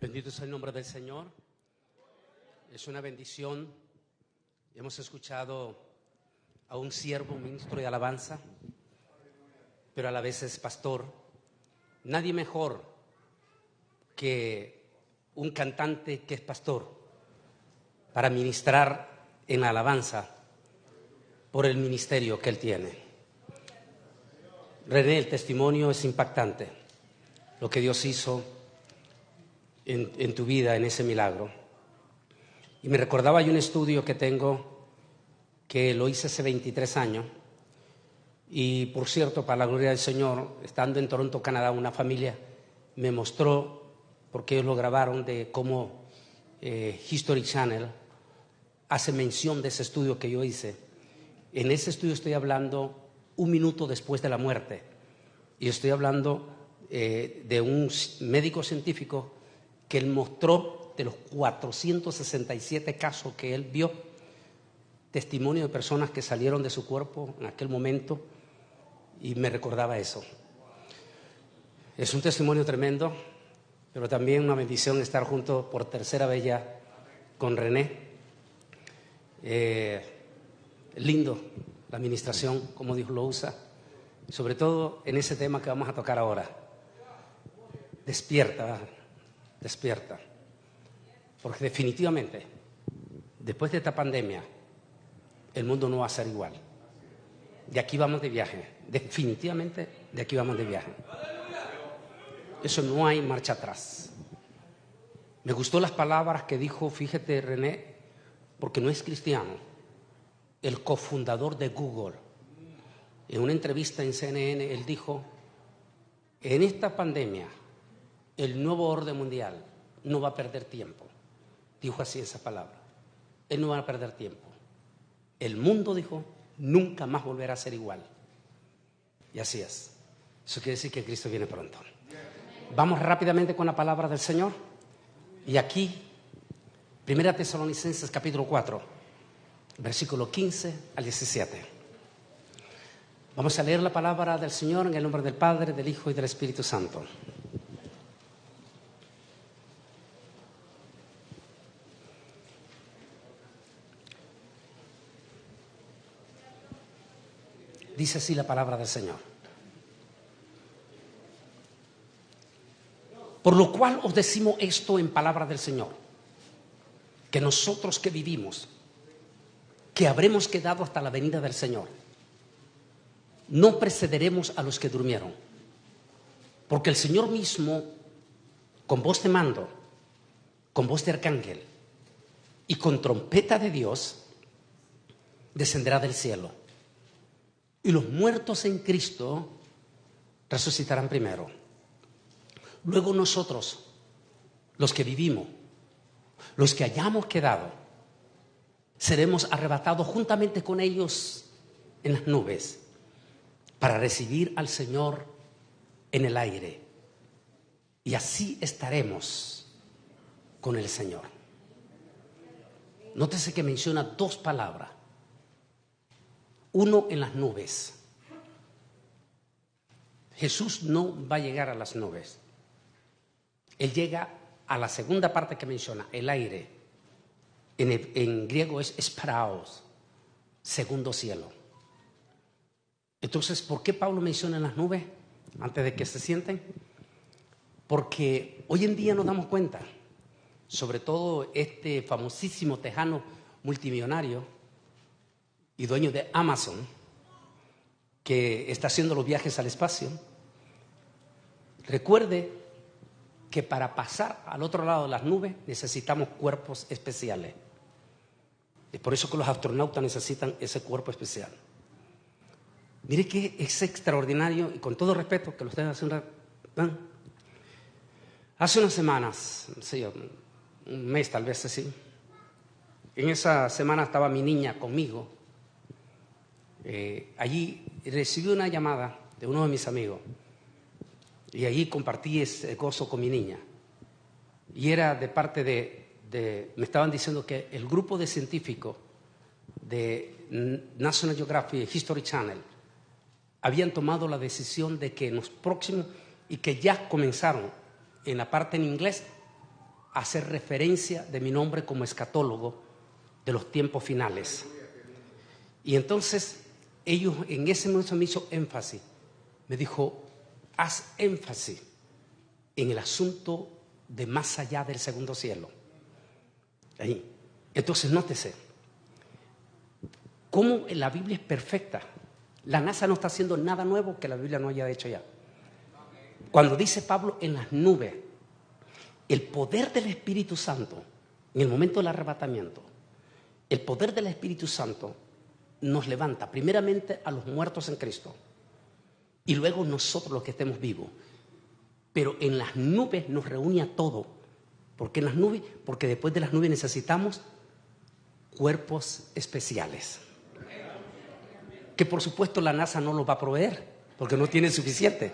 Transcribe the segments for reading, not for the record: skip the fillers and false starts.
Bendito es el nombre del Señor. Es una bendición. Hemos escuchado a un siervo, un ministro de alabanza, pero a la vez es pastor. Nadie mejor que un cantante que es pastor para ministrar en la alabanza por el ministerio que él tiene. René, el testimonio es impactante, lo que Dios hizo en tu vida, en ese milagro. Y me recordaba yo un estudio que tengo, que lo hice hace 23 años, y por cierto, para la gloria del Señor, estando en Toronto, Canadá, una familia me mostró, porque ellos lo grabaron, de cómo History Channel hace mención de ese estudio que yo hice. En ese estudio estoy hablando 1 minuto después de la muerte, y estoy hablando de un médico científico que él mostró de los 467 casos que él vio, testimonio de personas que salieron de su cuerpo en aquel momento, y me recordaba eso. Es un testimonio tremendo, pero también una bendición estar junto por tercera vez ya con René. Lindo la administración, como Dios lo usa, sobre todo en ese tema que vamos a tocar ahora. Despierta, porque definitivamente después de esta pandemia el mundo no va a ser igual. De aquí vamos de viaje, definitivamente de aquí vamos de viaje. Eso no hay marcha atrás. Me gustó las palabras que dijo, fíjate René, porque no es cristiano, el cofundador de Google. En una entrevista en CNN él dijo, en esta pandemia el nuevo orden mundial no va a perder tiempo. Dijo así esa palabra. Él no va a perder tiempo. El mundo, dijo, nunca más volverá a ser igual. Y así es. Eso quiere decir que Cristo viene pronto. Vamos rápidamente con la palabra del Señor. Y aquí, 1 Tesalonicenses capítulo 4, versículo 15 al 17. Vamos a leer la palabra del Señor en el nombre del Padre, del Hijo y del Espíritu Santo. Dice así la palabra del Señor. Por lo cual os decimos esto en palabra del Señor, que nosotros que vivimos, que habremos quedado hasta la venida del Señor, no precederemos a los que durmieron. Porque el Señor mismo, con voz de mando, con voz de arcángel y con trompeta de Dios, descenderá del cielo. Y los muertos en Cristo resucitarán primero. Luego nosotros, los que vivimos, los que hayamos quedado, seremos arrebatados juntamente con ellos en las nubes para recibir al Señor en el aire. Y así estaremos con el Señor. Nótese que menciona 2 palabras. 1, en las nubes. Jesús no va a llegar a las nubes. Él llega a la segunda parte que menciona, el aire. En griego es esparaos, segundo cielo. Entonces, ¿por qué Pablo menciona las nubes antes de que se sienten? Porque hoy en día nos damos cuenta, sobre todo este famosísimo tejano multimillonario y dueño de Amazon, que está haciendo los viajes al espacio. Recuerde que para pasar al otro lado de las nubes necesitamos cuerpos especiales. Es por eso que los astronautas necesitan ese cuerpo especial. Mire que es extraordinario, y con todo respeto que lo ustedes hacen. Hace unas semanas, no sé, un mes tal vez así, en esa semana estaba mi niña conmigo. Allí recibí una llamada de uno de mis amigos y allí compartí ese gozo con mi niña, y era de parte me estaban diciendo que el grupo de científicos de National Geographic y History Channel habían tomado la decisión de que en los próximos, y que ya comenzaron en la parte en inglés, hacer referencia de mi nombre como escatólogo de los tiempos finales. Y entonces ellos en ese momento me hizo énfasis, me dijo, haz énfasis en el asunto de más allá del segundo cielo. Ahí. Entonces nótese cómo la Biblia es perfecta. La NASA no está haciendo nada nuevo que la Biblia no haya hecho ya. Cuando dice Pablo en las nubes, el poder del Espíritu Santo, en el momento del arrebatamiento, el poder del Espíritu Santo nos levanta primeramente a los muertos en Cristo y luego nosotros los que estemos vivos. Pero en las nubes nos reúne a todo. ¿Por qué en las nubes? Porque después de las nubes necesitamos cuerpos especiales. Que por supuesto la NASA no los va a proveer, porque no tiene suficiente.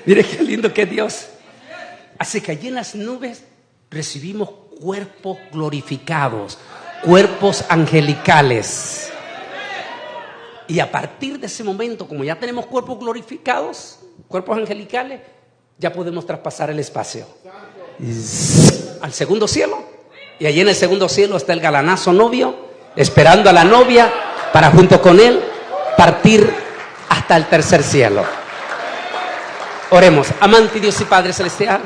Mire qué lindo que es Dios. Así que allí en las nubes recibimos cuerpos glorificados, cuerpos angelicales. Y a partir de ese momento, como ya tenemos cuerpos glorificados, cuerpos angelicales, ya podemos traspasar el espacio al segundo cielo. Y allí en el segundo cielo está el galanazo novio, esperando a la novia para junto con él partir hasta el tercer cielo. Oremos. Amante Dios y Padre Celestial,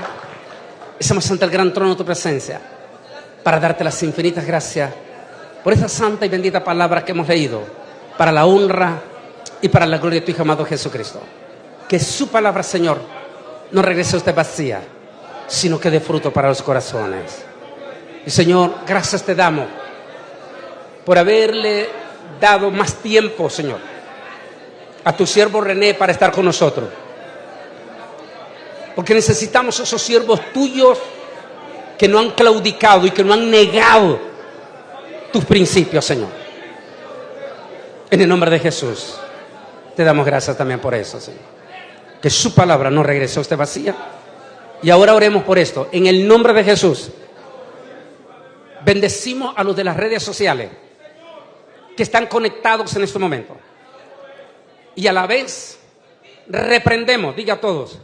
estamos ante el gran trono de tu presencia para darte las infinitas gracias por esta santa y bendita palabra que hemos leído, para la honra y para la gloria de tu Hijo amado Jesucristo. Que su palabra, Señor, no regrese a usted vacía, sino que dé fruto para los corazones. Y Señor, gracias te damos por haberle dado más tiempo, Señor, a tu siervo René para estar con nosotros. Porque necesitamos esos siervos tuyos que no han claudicado y que no han negado tus principios, Señor. En el nombre de Jesús, te damos gracias también por eso, Señor. Que su palabra no regrese a usted vacía. Y ahora oremos por esto. En el nombre de Jesús, bendecimos a los de las redes sociales que están conectados en este momento. Y a la vez reprendemos, diga a todos,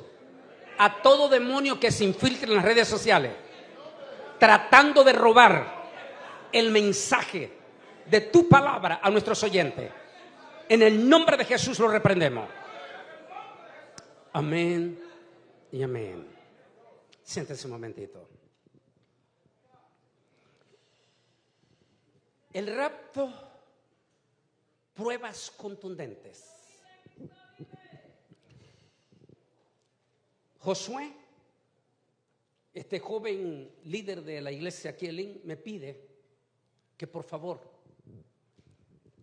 a todo demonio que se infiltre en las redes sociales, tratando de robar el mensaje de tu palabra a nuestros oyentes. En el nombre de Jesús lo reprendemos. Amén y amén. Siéntese un momentito. El rapto, pruebas contundentes. Josué, este joven líder de la iglesia aquí en Lynn, me pide que por favor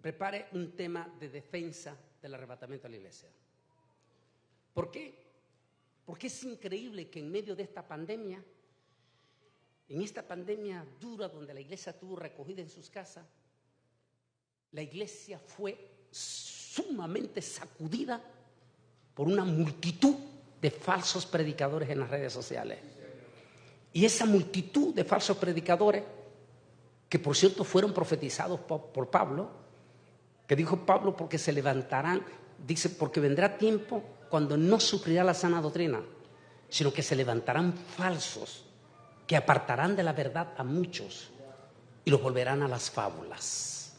prepare un tema de defensa del arrebatamiento de la iglesia. ¿Por qué? Porque es increíble que en medio de esta pandemia, en esta pandemia dura donde la iglesia estuvo recogida en sus casas, la iglesia fue sumamente sacudida por una multitud de falsos predicadores en las redes sociales. Y esa multitud de falsos predicadores, que por cierto fueron profetizados por Pablo, que dijo Pablo, porque se levantarán, dice, porque vendrá tiempo cuando no sufrirá la sana doctrina, sino que se levantarán falsos, que apartarán de la verdad a muchos y los volverán a las fábulas.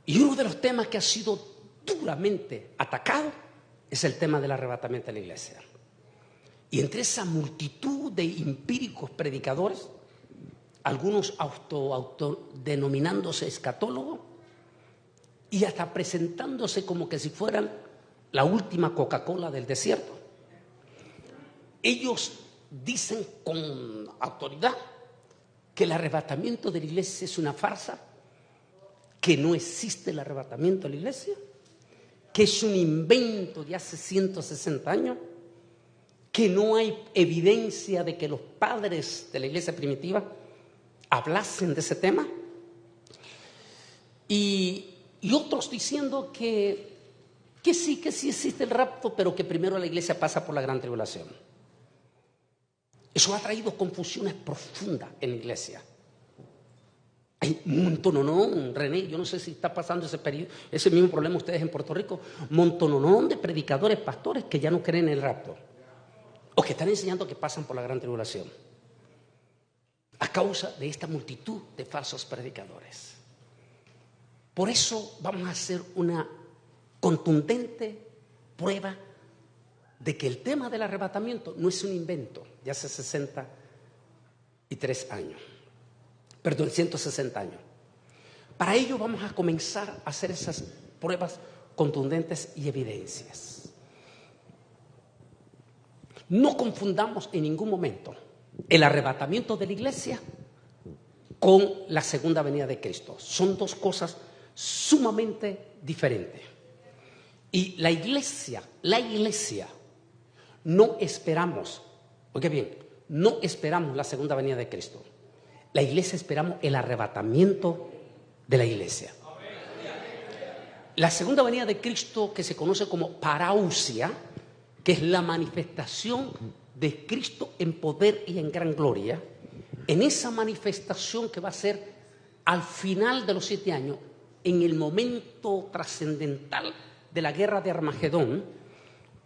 Y uno de los temas que ha sido duramente atacado es el tema del arrebatamiento de la iglesia. Y entre esa multitud de empíricos predicadores, algunos autodenominándose escatólogos y hasta presentándose como que si fueran la última Coca-Cola del desierto. Ellos dicen con autoridad que el arrebatamiento de la iglesia es una farsa, que no existe el arrebatamiento de la iglesia, que es un invento de hace 160 años, que no hay evidencia de que los padres de la iglesia primitiva hablasen de ese tema, y otros diciendo que sí existe el rapto, pero que primero la iglesia pasa por la gran tribulación. Eso ha traído confusiones profundas en la iglesia. Hay un montononón, René, yo no sé si está pasando ese mismo problema ustedes en Puerto Rico, montononón de predicadores, pastores que ya no creen en el rapto. o que están enseñando que pasan por la gran tribulación, a causa de esta multitud de falsos predicadores. Por eso vamos a hacer una contundente prueba de que el tema del arrebatamiento no es un invento de hace 160 años. Para ello vamos a comenzar a hacer esas pruebas contundentes y evidencias. No confundamos en ningún momento el arrebatamiento de la iglesia con la segunda venida de Cristo. Son dos cosas sumamente diferentes. Y la iglesia, no esperamos, oiga bien, no esperamos la segunda venida de Cristo. La iglesia esperamos el arrebatamiento de la iglesia. La segunda venida de Cristo, que se conoce como parousia, que es la manifestación de Cristo en poder y en gran gloria, en esa manifestación que va a ser al final de los 7 años, en el momento trascendental de la guerra de Armagedón,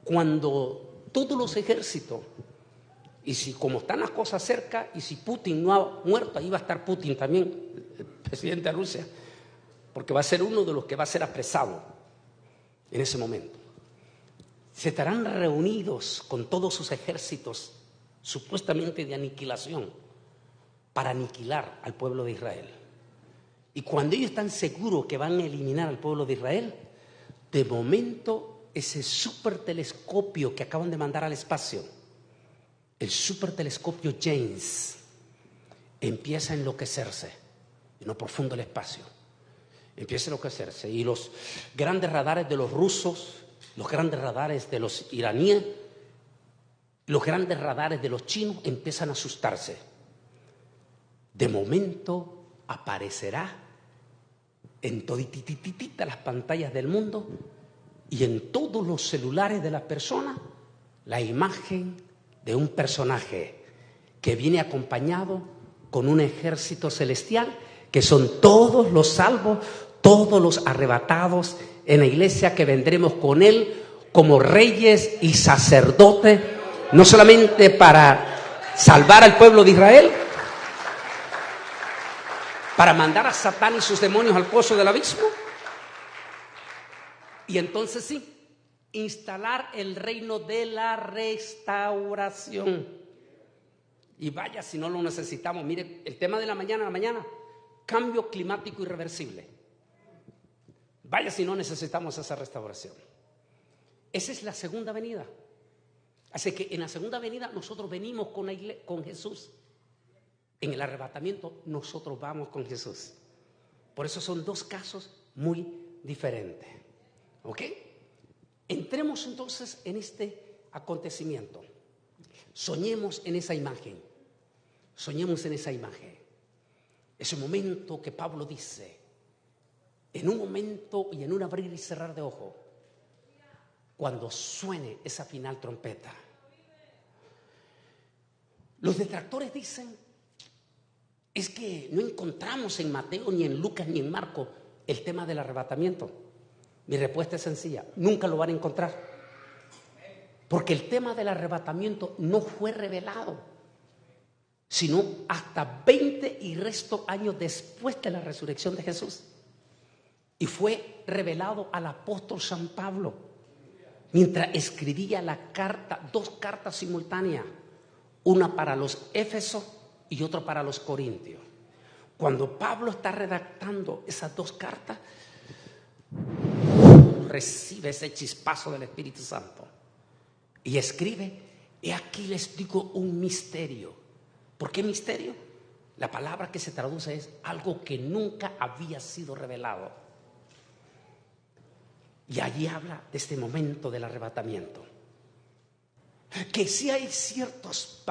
cuando todos los ejércitos, y si como están las cosas cerca, y si Putin no ha muerto, ahí va a estar Putin también, el presidente de Rusia, porque va a ser uno de los que va a ser apresado en ese momento. Se estarán reunidos con todos sus ejércitos, supuestamente de aniquilación, para aniquilar al pueblo de Israel. Y cuando ellos están seguros que van a eliminar al pueblo de Israel, de momento ese supertelescopio que acaban de mandar al espacio, el supertelescopio James, empieza a enloquecerse en lo profundo del espacio. Empieza a enloquecerse y los grandes radares de los rusos, los grandes radares de los iraníes, los grandes radares de los chinos empiezan a asustarse. De momento aparecerá en toditititita las pantallas del mundo y en todos los celulares de las personas la imagen de un personaje que viene acompañado con un ejército celestial, que son todos los salvos, todos los arrebatados en la iglesia, que vendremos con él como reyes y sacerdotes, no solamente para salvar al pueblo de Israel, para mandar a Satán y sus demonios al pozo del abismo, y entonces sí, instalar el reino de la restauración. Y vaya si no lo necesitamos. Mire, el tema de la mañana, cambio climático irreversible. Vaya si no necesitamos esa restauración. Esa es la segunda venida. Así que en la segunda venida nosotros venimos con Jesús. En el arrebatamiento nosotros vamos con Jesús. Por eso son dos casos muy diferentes. ¿Ok? Entremos entonces en este acontecimiento. Soñemos en esa imagen. Soñemos en esa imagen. Ese momento que Pablo dice, en un momento y en un abrir y cerrar de ojos, cuando suene esa final trompeta. Los detractores dicen, es que no encontramos en Mateo, ni en Lucas, ni en Marcos el tema del arrebatamiento. Mi respuesta es sencilla, nunca lo van a encontrar. Porque el tema del arrebatamiento no fue revelado, sino hasta 20 y resto años después de la resurrección de Jesús. Y fue revelado al apóstol San Pablo, mientras escribía la carta, 2 cartas simultáneas, una para los Éfesos y otra para los Corintios. Cuando Pablo está redactando esas 2 cartas, recibe ese chispazo del Espíritu Santo y escribe, he aquí les digo un misterio. ¿Por qué misterio? La palabra que se traduce es algo que nunca había sido revelado. Y allí habla de este momento del arrebatamiento. Que sí hay ciertos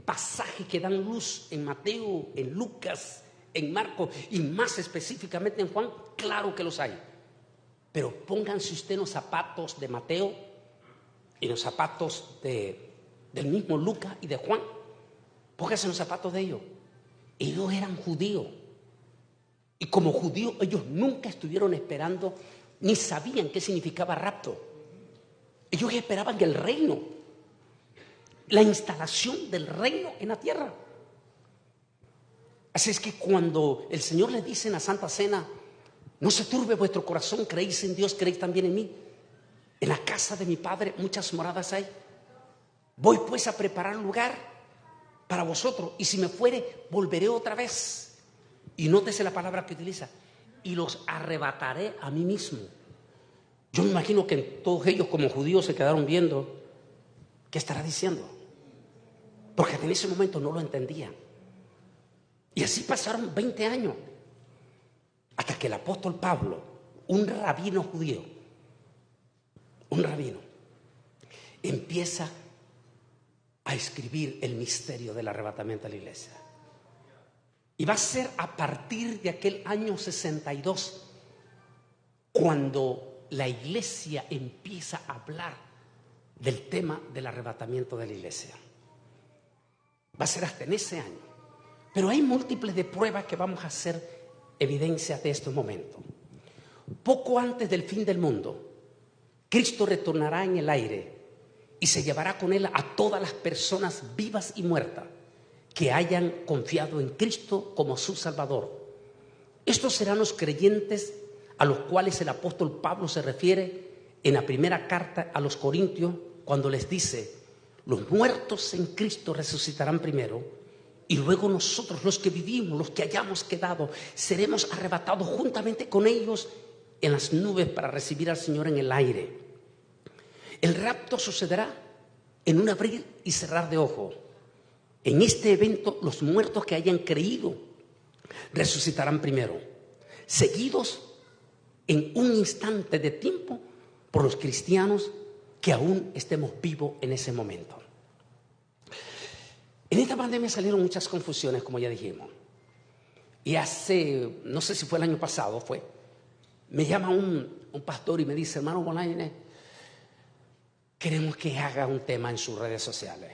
pasajes que dan luz en Mateo, en Lucas, en Marcos y más específicamente en Juan, claro que los hay. Pero pónganse usted en los zapatos de Mateo y en los zapatos del mismo Lucas y de Juan. Pónganse en los zapatos de ellos. Ellos eran judíos. Y como judíos ellos nunca estuvieron esperando ni sabían qué significaba rapto. Ellos esperaban el reino. la instalación del reino en la tierra. Así es que cuando el Señor le dice en la Santa Cena, no se turbe vuestro corazón, creéis en Dios, creéis también en mí. En la casa de mi Padre muchas moradas hay. Voy pues a preparar lugar para vosotros, y si me fuere, volveré otra vez. Y nótese la palabra que utiliza: y los arrebataré a mí mismo. Yo me imagino que todos ellos como judíos se quedaron viendo, ¿qué estará diciendo? Porque en ese momento no lo entendían. Y así pasaron 20 años, hasta que el apóstol Pablo, un rabino judío, empieza a escribir el misterio del arrebatamiento de la iglesia. Y va a ser a partir de aquel año 62 cuando la iglesia empieza a hablar del tema del arrebatamiento de la iglesia. Va a ser hasta en ese año. Pero hay múltiples de pruebas que vamos a hacer evidencia de estos momentos. Poco antes del fin del mundo, Cristo retornará en el aire y se llevará con él a todas las personas vivas y muertas que hayan confiado en Cristo como su Salvador. Estos serán los creyentes a los cuales el apóstol Pablo se refiere en la primera carta a los Corintios, cuando les dice: los muertos en Cristo resucitarán primero, y luego nosotros, los que vivimos, los que hayamos quedado, seremos arrebatados juntamente con ellos en las nubes para recibir al Señor en el aire. El rapto sucederá en un abrir y cerrar de ojos. En este evento, los muertos que hayan creído resucitarán primero, seguidos en un instante de tiempo por los cristianos que aún estemos vivos en ese momento. En esta pandemia salieron muchas confusiones, como ya dijimos. Y hace, no sé si fue el año pasado, me llama un pastor y me dice: hermano Bolañez, queremos que haga un tema en sus redes sociales,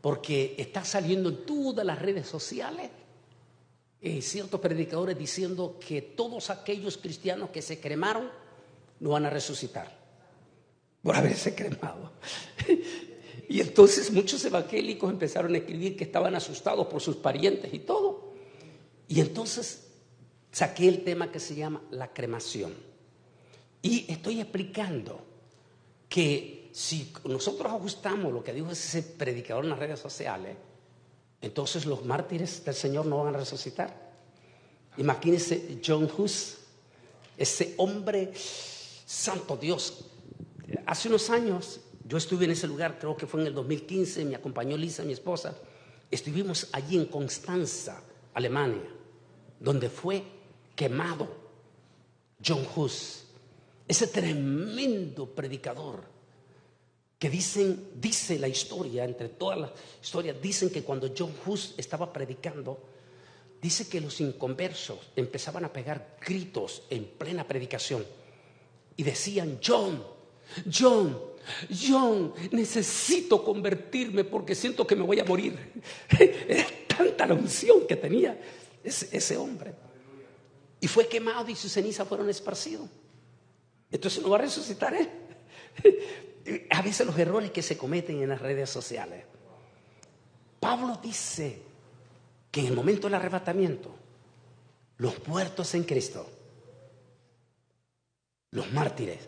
porque está saliendo en todas las redes sociales ciertos predicadores diciendo que todos aquellos cristianos que se cremaron no van a resucitar por haberse cremado. Y entonces muchos evangélicos empezaron a escribir que estaban asustados por sus parientes y todo. Y entonces saqué el tema que se llama la cremación. Y estoy explicando que si nosotros ajustamos lo que dijo ese predicador en las redes sociales, entonces los mártires del Señor no van a resucitar. Imagínense John Hus, ese hombre, santo Dios. Hace unos años yo estuve en ese lugar, creo que fue en el 2015, me acompañó Lisa, mi esposa. Estuvimos allí en Constanza, Alemania, donde fue quemado John Hus, ese tremendo predicador que dice la historia, entre todas las historias, dicen que cuando John Hus estaba predicando, dice que los inconversos empezaban a pegar gritos en plena predicación y decían: John, necesito convertirme porque siento que me voy a morir. Era tanta la unción que tenía ese hombre. Y fue quemado y sus cenizas fueron esparcidos. Entonces no va a resucitar, A veces los errores que se cometen en las redes sociales. Pablo dice que en el momento del arrebatamiento, los muertos en Cristo, los mártires,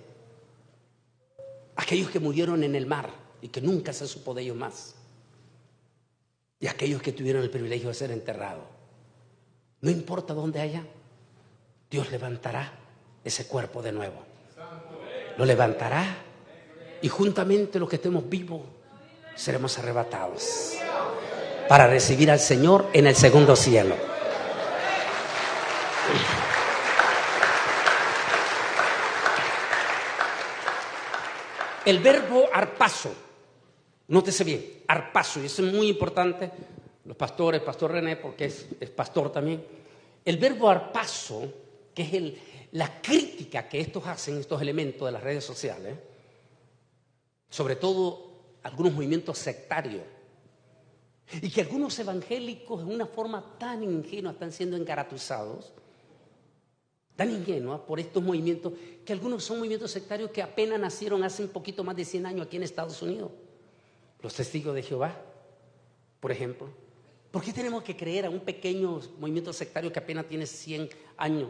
aquellos que murieron en el mar y que nunca se supo de ellos más, y aquellos que tuvieron el privilegio de ser enterrados, no importa dónde haya, Dios levantará ese cuerpo de nuevo. Lo levantará y juntamente los que estemos vivos seremos arrebatados para recibir al Señor en el segundo cielo. El verbo arpazo, nótese bien, arpazo, y eso es muy importante, los pastores, pastor René, porque es pastor también. El verbo arpazo, que es la crítica que estos hacen, estos elementos de las redes sociales, sobre todo algunos movimientos sectarios, y que algunos evangélicos de una forma tan ingenua están siendo engaratusados, tan ingenua por estos movimientos, que algunos son movimientos sectarios que apenas nacieron hace un poquito más de 100 años aquí en Estados Unidos. Los testigos de Jehová, por ejemplo. ¿Por qué tenemos que creer a un pequeño movimiento sectario que apenas tiene 100 años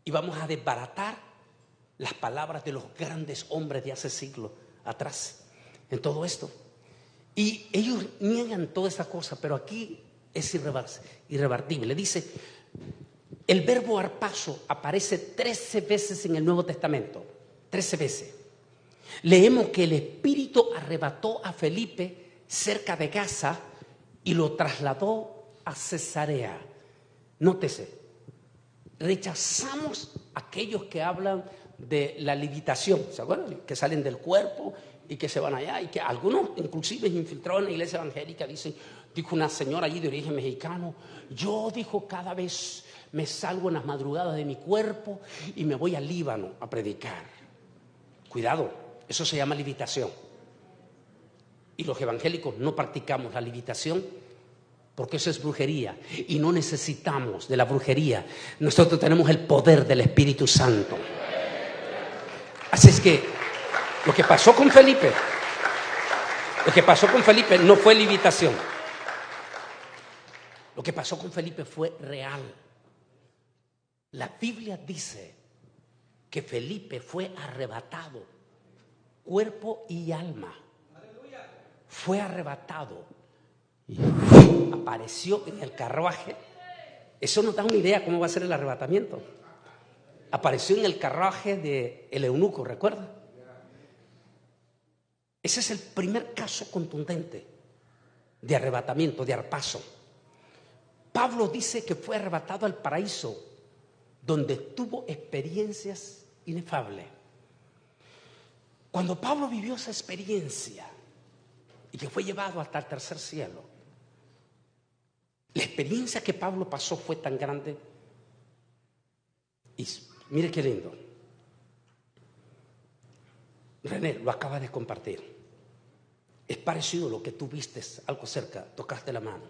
y vamos a desbaratar las palabras de los grandes hombres de hace siglos atrás en todo esto? Y ellos niegan toda esta cosa, pero aquí es irrebatible. Dice, el verbo arpazo aparece 13 veces en el Nuevo Testamento, 13 veces. Leemos que el Espíritu arrebató a Felipe cerca de Gaza y lo trasladó a Cesarea. Nótese, rechazamos aquellos que hablan de la levitación, ¿se acuerdan? Que salen del cuerpo y que se van allá, y que algunos inclusive infiltrados en la iglesia evangélica dicen, dijo una señora allí de origen mexicano, yo, dijo, cada vez me salgo en las madrugadas de mi cuerpo y me voy al Líbano a predicar. Cuidado, eso se llama levitación. Y los evangélicos no practicamos la levitación porque eso es brujería y no necesitamos de la brujería. Nosotros tenemos el poder del Espíritu Santo. Así es que lo que pasó con Felipe no fue levitación. Lo que pasó con Felipe fue real. La Biblia dice que Felipe fue arrebatado, cuerpo y alma. Fue arrebatado y apareció en el carruaje. Eso nos da una idea cómo va a ser el arrebatamiento. Apareció en el carruaje del eunuco, ¿recuerda? Ese es el primer caso contundente de arrebatamiento, de arpazo. Pablo dice que fue arrebatado al paraíso, donde tuvo experiencias inefables. Cuando Pablo vivió esa experiencia y que fue llevado hasta el tercer cielo, la experiencia que Pablo pasó fue tan grande. Y mire qué lindo. René lo acaba de compartir. Es parecido a lo que tú viste, algo cerca, tocaste la mano.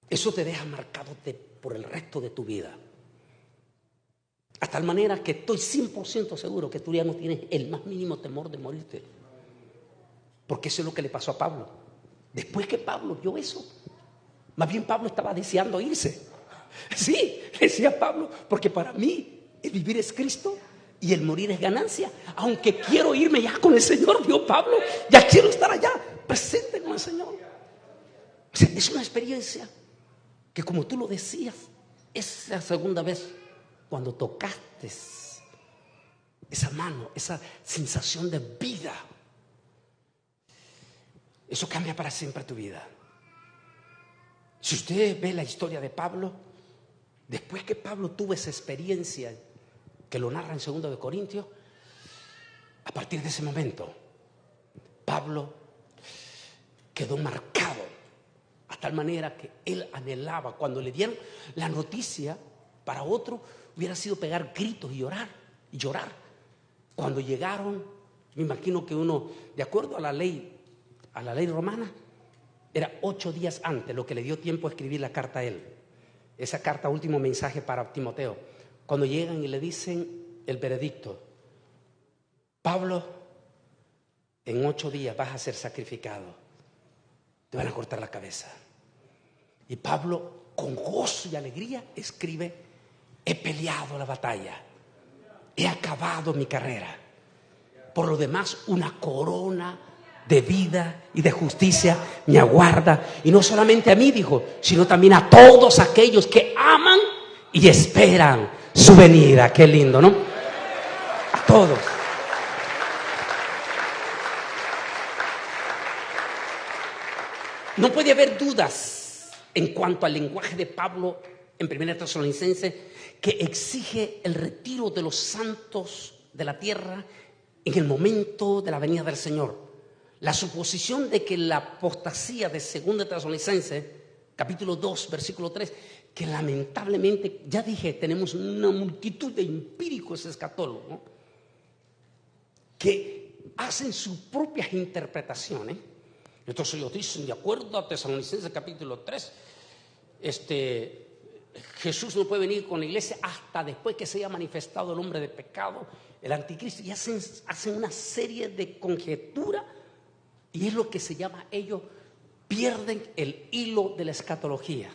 Eso te deja marcado por el resto de tu vida. A tal manera que estoy 100% seguro que tú ya no tienes el más mínimo temor de morirte. Porque eso es lo que le pasó a Pablo. Después que Pablo vio eso, más bien Pablo estaba deseando irse. Sí, decía Pablo, porque para mí el vivir es Cristo y el morir es ganancia. Aunque quiero irme ya con el Señor, dijo Pablo, ya quiero estar allá, presente con el Señor. O sea, es una experiencia que, como tú lo decías, es la segunda vez cuando tocaste esa mano, esa sensación de vida. Eso cambia para siempre tu vida. Si usted ve la historia de Pablo, después que Pablo tuvo esa experiencia que lo narra en 2 de Corintios, a partir de ese momento, Pablo quedó marcado a tal manera que él anhelaba. Cuando le dieron la noticia, para otro hubiera sido pegar gritos y llorar. Cuando llegaron, me imagino que uno, de acuerdo a la ley romana, era 8 días antes lo que le dio tiempo a escribir la carta a él. Esa carta, último mensaje para Timoteo. Cuando llegan y le dicen el veredicto: Pablo, en 8 días vas a ser sacrificado, te van a cortar la cabeza. Y Pablo, con gozo y alegría, escribe: he peleado la batalla, he acabado mi carrera, por lo demás una corona de vida y de justicia me aguarda, y no solamente a mí, dijo, sino también a todos aquellos que aman y esperan su venida. Qué lindo, ¿no? A todos. No puede haber dudas en cuanto al lenguaje de Pablo en 1 Tesalonicenses, que exige el retiro de los santos de la tierra en el momento de la venida del Señor. La suposición de que la apostasía de 2 Tesalonicenses, capítulo 2, versículo 3, que lamentablemente, ya dije, tenemos una multitud de empíricos escatólogos, ¿no?, que hacen sus propias interpretaciones. Entonces ellos dicen, de acuerdo a Tesalonicenses capítulo 3, Jesús no puede venir con la iglesia hasta después que se haya manifestado el hombre de pecado, el anticristo, y hacen una serie de conjeturas Y es lo que se llama, ellos pierden el hilo de la escatología.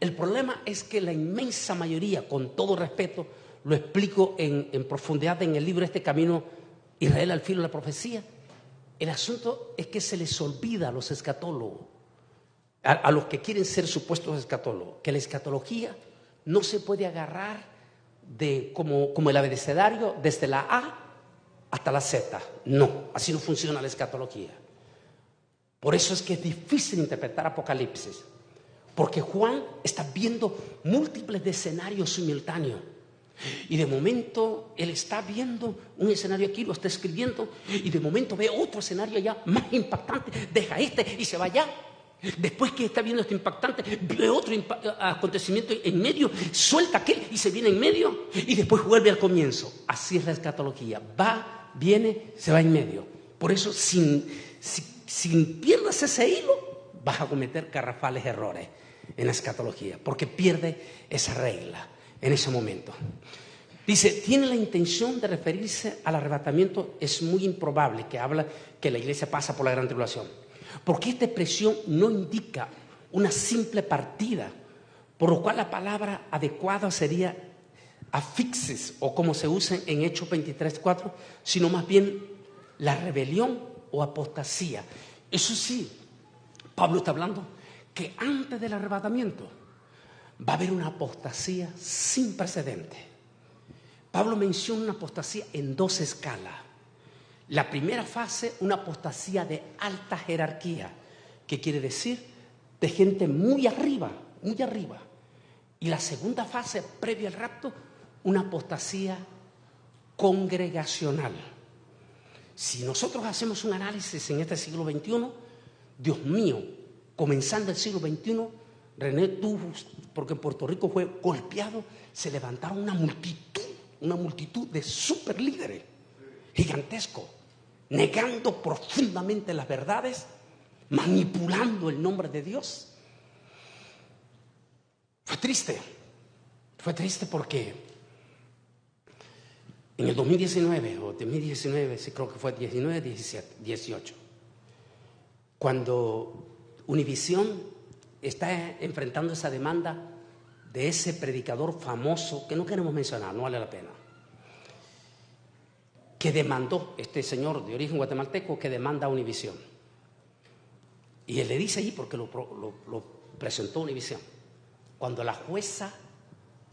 El problema es que la inmensa mayoría, con todo respeto, lo explico en profundidad en el libro Este Camino, Israel al filo de la profecía. El asunto es que se les olvida a los escatólogos, a los que quieren ser supuestos escatólogos, que la escatología no se puede agarrar como el abecedario desde la A hasta la Z. No, así no funciona la escatología. Por eso es que es difícil interpretar Apocalipsis, porque Juan está viendo múltiples escenarios simultáneos. Y de momento él está viendo un escenario aquí, lo está escribiendo, y de momento ve otro escenario allá más impactante, deja este y se va allá. Después que está viendo esto impactante, ve otro acontecimiento en medio, suelta aquel y se viene en medio, y después vuelve al comienzo. Así es la escatología, va, viene, se va en medio. Por eso sin pierdas ese hilo, vas a cometer garrafales errores en la escatología, porque pierde esa regla en ese momento. Dice, tiene la intención de referirse al arrebatamiento. Es muy improbable que habla que la iglesia pasa por la gran tribulación, porque esta expresión no indica una simple partida, por lo cual la palabra adecuada sería afixis, o como se usa en Hechos 23:4, sino más bien la rebelión o apostasía. Eso sí, Pablo está hablando que antes del arrebatamiento va a haber una apostasía sin precedentes. Pablo menciona una apostasía en dos escalas. La primera fase, una apostasía de alta jerarquía, que quiere decir de gente muy arriba, muy arriba. Y la segunda fase, previa al rapto, una apostasía congregacional. Si nosotros hacemos un análisis en este siglo XXI, Dios mío, comenzando el siglo XXI, René, tú, porque en Puerto Rico fue golpeado, se levantaron una multitud de super líderes gigantescos, negando profundamente las verdades, manipulando el nombre de Dios. Fue triste porque en el 2019, sí, creo que fue 19, 17, 18, cuando Univisión está enfrentando esa demanda de ese predicador famoso, que no queremos mencionar, no vale la pena, que demandó, este señor de origen guatemalteco, que demanda a Univisión. Y él le dice allí, porque lo presentó Univisión, cuando la jueza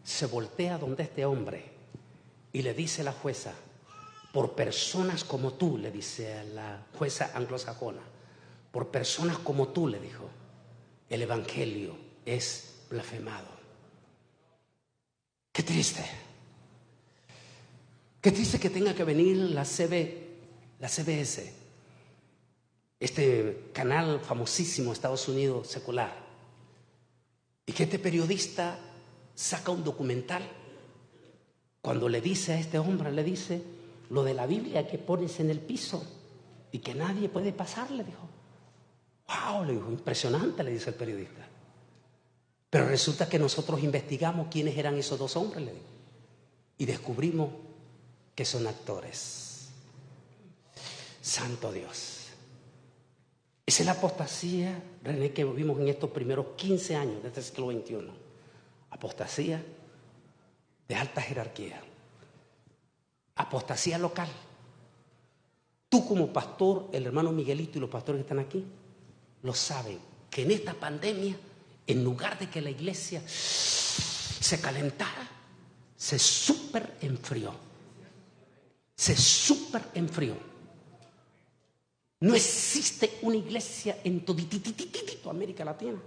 se voltea donde este hombre y le dice a la jueza, por personas como tú, le dice a la jueza anglosajona, por personas como tú, le dijo, el evangelio es blasfemado. Qué triste. Qué triste que tenga que venir la CBS, este canal famosísimo de Estados Unidos secular, y que este periodista saca un documental cuando le dice a este hombre, le dice lo de la Biblia que pones en el piso y que nadie puede pasar, le dijo. ¡Wow! Le dijo, impresionante, le dice el periodista. Pero resulta que nosotros investigamos quiénes eran esos dos hombres, le dijo, y descubrimos que son actores. Santo Dios. Esa es la apostasía, René, que vimos en estos primeros 15 años de este siglo XXI. Apostasía de alta jerarquía. Apostasía local. Tú como pastor, el hermano Miguelito y los pastores que están aquí, lo saben, que en esta pandemia, en lugar de que la iglesia se calentara, se súper enfrió. No existe una iglesia en toditititito América Latina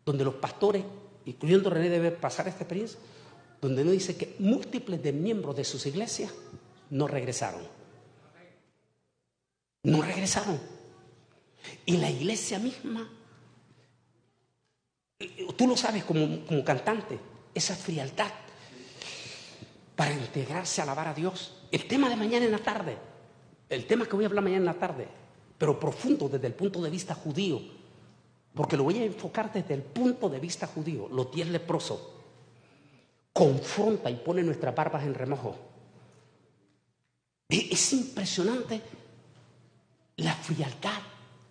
donde los pastores, incluyendo René, debe pasar esta experiencia, donde no dice que múltiples de miembros de sus iglesias no regresaron. Y la iglesia misma, tú lo sabes como cantante, esa frialdad para integrarse a alabar a Dios. El tema de mañana en la tarde, el tema que voy a hablar mañana en la tarde, pero profundo desde el punto de vista judío, porque lo voy a enfocar desde el punto de vista judío. Los 10 leprosos confronta y pone nuestras barbas en remojo. Es impresionante la frialdad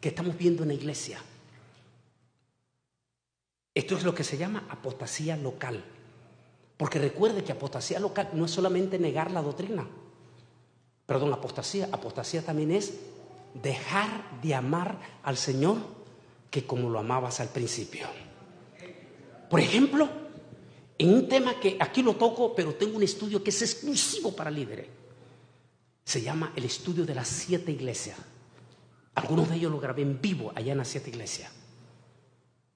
que estamos viendo en la iglesia. Esto es lo que se llama apostasía local. Porque recuerde que apostasía local no es solamente negar la doctrina. Perdón, apostasía. Apostasía también es dejar de amar al Señor que como lo amabas al principio. Por ejemplo, en un tema que aquí lo toco, pero tengo un estudio que es exclusivo para líderes. Se llama el estudio de las 7 iglesias. Algunos de ellos lo grabé en vivo allá en las 7 iglesias.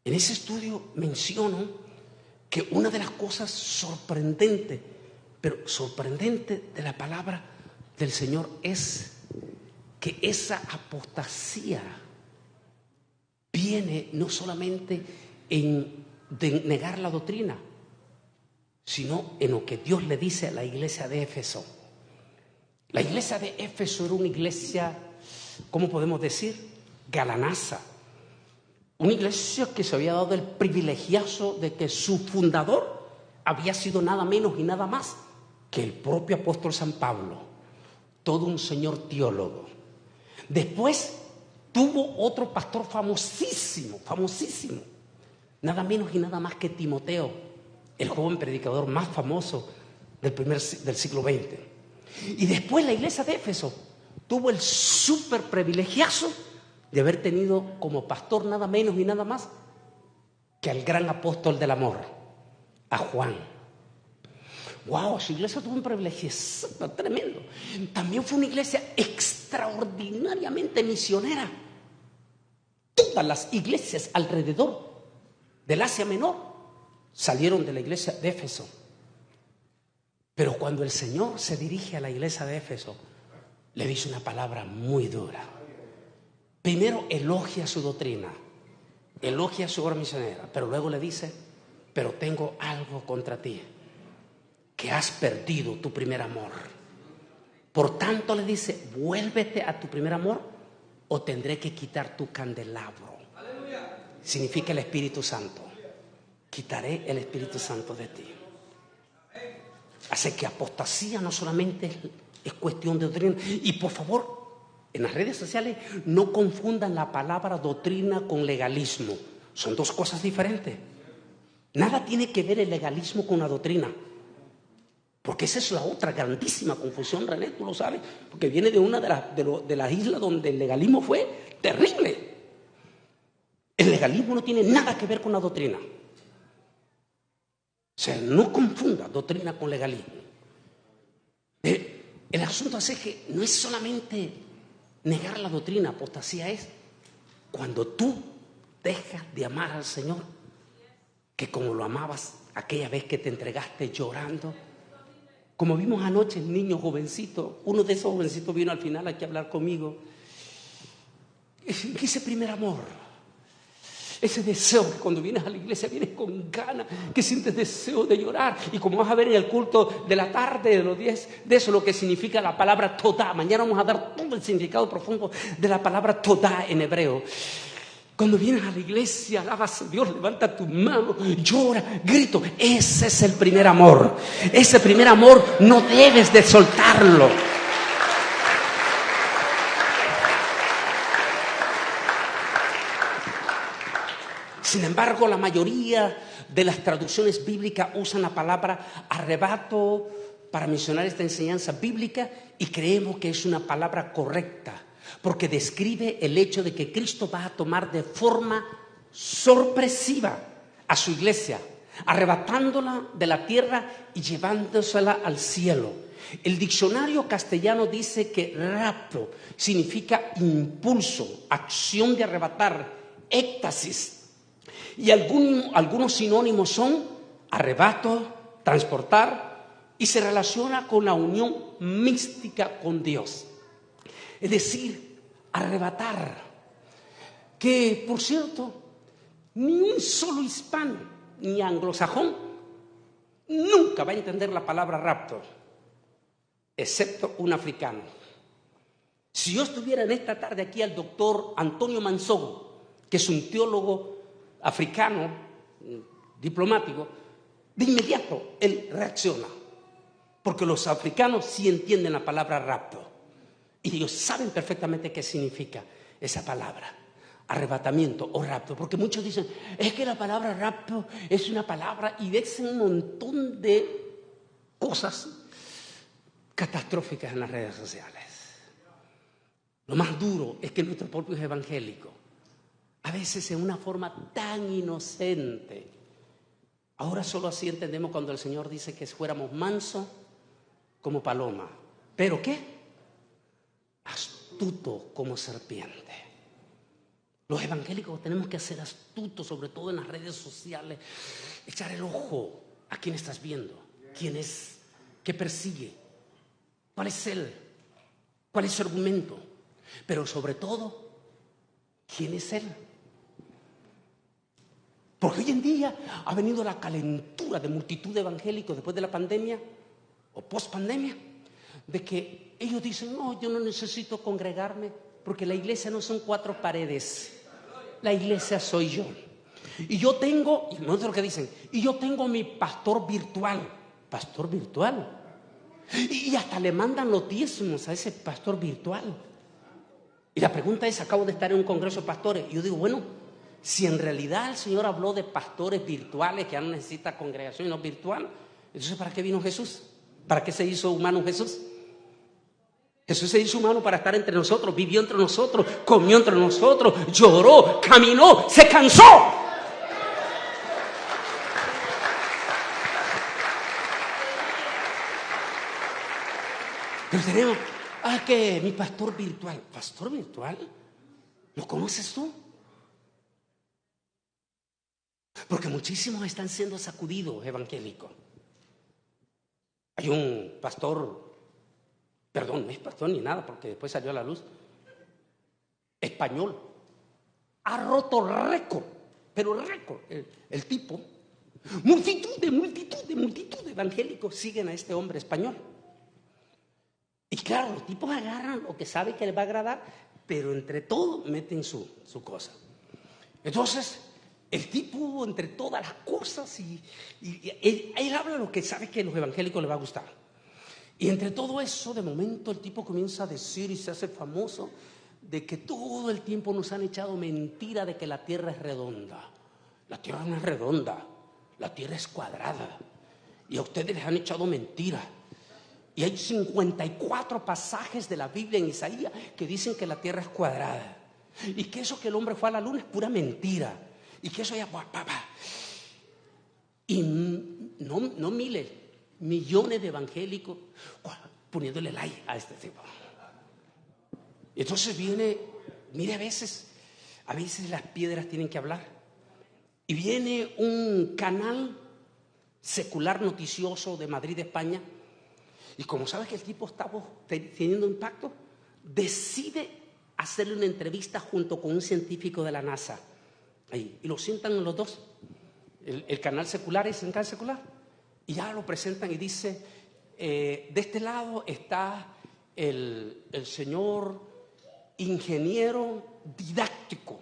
En ese estudio menciono que una de las cosas sorprendentes, pero sorprendente de la palabra del Señor es que esa apostasía viene no solamente de negar la doctrina, sino en lo que Dios le dice a la iglesia de Éfeso. La iglesia de Éfeso era una iglesia, ¿cómo podemos decir? Galanaza. Una iglesia que se había dado el privilegiazo de que su fundador había sido nada menos y nada más que el propio apóstol San Pablo, todo un señor teólogo. Después tuvo otro pastor famosísimo, nada menos y nada más que Timoteo, el joven predicador más famoso del siglo XX. Y después la iglesia de Éfeso tuvo el súper privilegiazo de haber tenido como pastor nada menos y nada más que al gran apóstol del amor, a Juan. ¡Wow! Su iglesia tuvo un privilegio tremendo. También fue una iglesia extraordinariamente misionera. Todas las iglesias alrededor del Asia Menor salieron de la iglesia de Éfeso. Pero cuando el Señor se dirige a la iglesia de Éfeso, le dice una palabra muy dura. Primero elogia su doctrina, elogia su obra misionera, pero luego le dice, pero tengo algo contra ti, que has perdido tu primer amor. Por tanto le dice, vuélvete a tu primer amor o tendré que quitar tu candelabro. Significa el Espíritu Santo. Quitaré el Espíritu Santo de ti. Así que apostasía no solamente es cuestión de doctrina. Y por favor, en las redes sociales no confundan la palabra doctrina con legalismo. Son dos cosas diferentes. Nada tiene que ver el legalismo con la doctrina. Porque esa es la otra grandísima confusión, René, tú lo sabes. Porque viene de una de las islas donde el legalismo fue terrible. El legalismo no tiene nada que ver con la doctrina. O sea, no confunda doctrina con legalismo. El asunto es que no es solamente negar la doctrina, apostasía es cuando tú dejas de amar al Señor, que como lo amabas aquella vez que te entregaste llorando. Como vimos anoche, el niño jovencito, uno de esos jovencitos vino al final aquí a hablar conmigo. Ese primer amor, ese deseo que cuando vienes a la iglesia vienes con ganas, que sientes deseo de llorar. Y como vas a ver en el culto de la tarde de los 10, de eso es lo que significa la palabra todá. Mañana vamos a dar todo el significado profundo de la palabra todá en hebreo. Cuando vienes a la iglesia, alabas a Dios, levanta tu mano, llora, grito. Ese es el primer amor. Ese primer amor no debes de soltarlo. Sin embargo, la mayoría de las traducciones bíblicas usan la palabra arrebato para mencionar esta enseñanza bíblica y creemos que es una palabra correcta porque describe el hecho de que Cristo va a tomar de forma sorpresiva a su iglesia, arrebatándola de la tierra y llevándosela al cielo. El diccionario castellano dice que rapto significa impulso, acción de arrebatar, éxtasis. Y algunos sinónimos son arrebato, transportar, y se relaciona con la unión mística con Dios. Es decir, arrebatar. Que, por cierto, ni un solo hispano, ni anglosajón, nunca va a entender la palabra rapto, excepto un africano. Si yo estuviera en esta tarde aquí al doctor Antonio Manzogo, que es un teólogo africano, diplomático, de inmediato él reacciona, porque los africanos sí entienden la palabra rapto y ellos saben perfectamente qué significa esa palabra. arrebatamiento o rapto, porque muchos dicen, es que la palabra rapto es una palabra y dicen un montón de cosas catastróficas en las redes sociales. Lo más duro es que nuestros propios evangélicos, a veces en una forma tan inocente, ahora solo así entendemos cuando el Señor dice que fuéramos mansos como paloma, pero ¿qué? Astuto como serpiente. Los evangélicos tenemos que ser astutos, sobre todo en las redes sociales, echar el ojo a quién estás viendo, quién es, qué persigue, cuál es él, cuál es su argumento, pero sobre todo, quién es él. Porque hoy en día ha venido la calentura de multitud de evangélicos después de la pandemia o post-pandemia, de que ellos dicen, no, yo no necesito congregarme porque la iglesia no son 4 paredes. La iglesia soy yo. Y yo tengo, y no es lo que dicen, y yo tengo mi pastor virtual. ¿Pastor virtual? Y hasta le mandan los diezmos a ese pastor virtual. Y la pregunta es, acabo de estar en un congreso de pastores, y yo digo, bueno, si en realidad el Señor habló de pastores virtuales que ya no necesita congregación y no virtual, entonces ¿para qué vino Jesús? ¿Para qué se hizo humano Jesús? Jesús se hizo humano para estar entre nosotros, vivió entre nosotros, comió entre nosotros, lloró, caminó, se cansó. Pero tenemos, que mi pastor virtual. ¿Pastor virtual? ¿Lo conoces tú? Porque muchísimos están siendo sacudidos evangélicos. Hay un pastor, perdón, no es pastor ni nada, porque después salió a la luz, español, ha roto récord, pero récord. El tipo, multitud de evangélicos siguen a este hombre español. Y claro, los tipos agarran lo que saben que les va a agradar, pero entre todo meten su cosa. Entonces, el tipo, entre todas las cosas, y él habla lo que sabe que a los evangélicos les va a gustar. Y entre todo eso, de momento, el tipo comienza a decir y se hace famoso de que todo el tiempo nos han echado mentira de que la tierra es redonda. La tierra no es redonda, la tierra es cuadrada. Y a ustedes les han echado mentira. Y hay 54 pasajes de la Biblia en Isaías que dicen que la tierra es cuadrada. Y que eso que el hombre fue a la luna es pura mentira. Y que eso ya... Y no miles, millones de evangélicos poniéndole like a este tipo. Y entonces viene, mire, a veces las piedras tienen que hablar. Y viene un canal secular noticioso de Madrid, España. Y como sabe que el tipo está teniendo impacto, decide hacerle una entrevista junto con un científico de la NASA. Ahí, y lo sientan los dos. El canal secular es el canal secular. Y ya lo presentan y dice, de este lado está el señor ingeniero didáctico.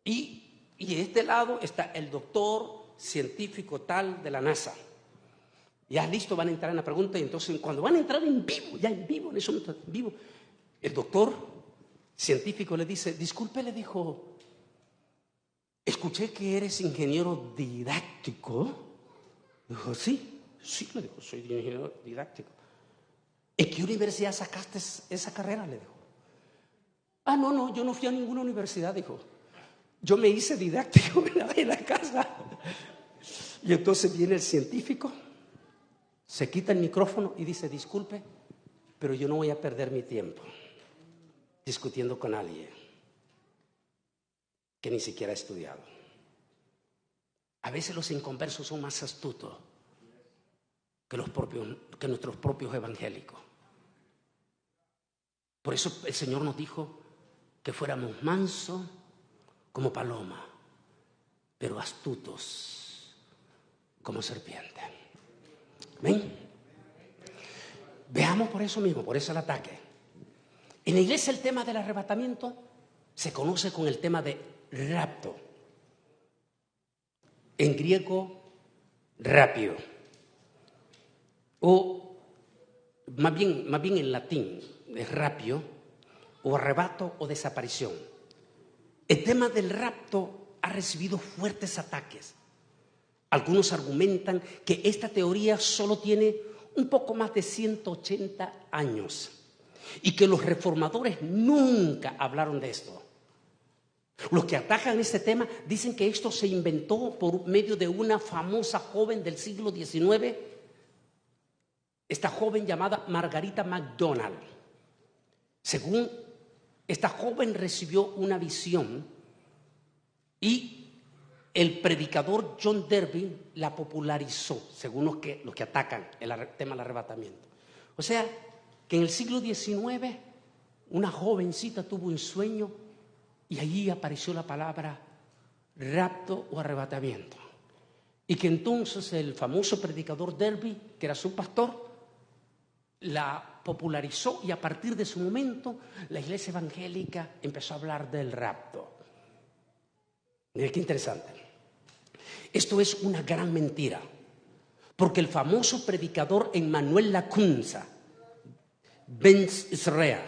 Y de este lado está el doctor científico tal de la NASA. Ya listo, van a entrar en la pregunta. Y entonces cuando van a entrar en vivo, ya en vivo, en eso en vivo, el doctor científico le dice, disculpe, le dijo, escuché que eres ingeniero didáctico. Dijo, sí, le dijo, soy ingeniero didáctico. ¿En qué universidad sacaste esa carrera? Le dijo. No, yo no fui a ninguna universidad, dijo. Yo me hice didáctico en la casa. Y entonces viene el científico, se quita el micrófono y dice, disculpe, pero yo no voy a perder mi tiempo discutiendo con alguien que ni siquiera ha estudiado. A veces los inconversos son más astutos que nuestros propios evangélicos. Por eso el Señor nos dijo que fuéramos mansos como paloma, pero astutos como serpiente. ¿Ven? Veamos por eso mismo, por eso el ataque. En la iglesia el tema del arrebatamiento se conoce con el tema de rapto. En griego, rapio. O más bien en latín, es rapio, o arrebato o desaparición. El tema del rapto ha recibido fuertes ataques. Algunos argumentan que esta teoría solo tiene un poco más de 180 años y que los reformadores nunca hablaron de esto. Los que atacan este tema dicen que esto se inventó por medio de una famosa joven del siglo XIX, esta joven llamada Margarita MacDonald. Según esta joven recibió una visión y el predicador John Derby la popularizó, según los que atacan el tema del arrebatamiento. O sea, que en el siglo XIX una jovencita tuvo un sueño y allí apareció la palabra rapto o arrebatamiento. Y que entonces el famoso predicador Derby, que era su pastor, la popularizó y a partir de ese momento la iglesia evangélica empezó a hablar del rapto. Mira qué interesante. Esto es una gran mentira, porque el famoso predicador Emmanuel Lacunza, Ben Israel,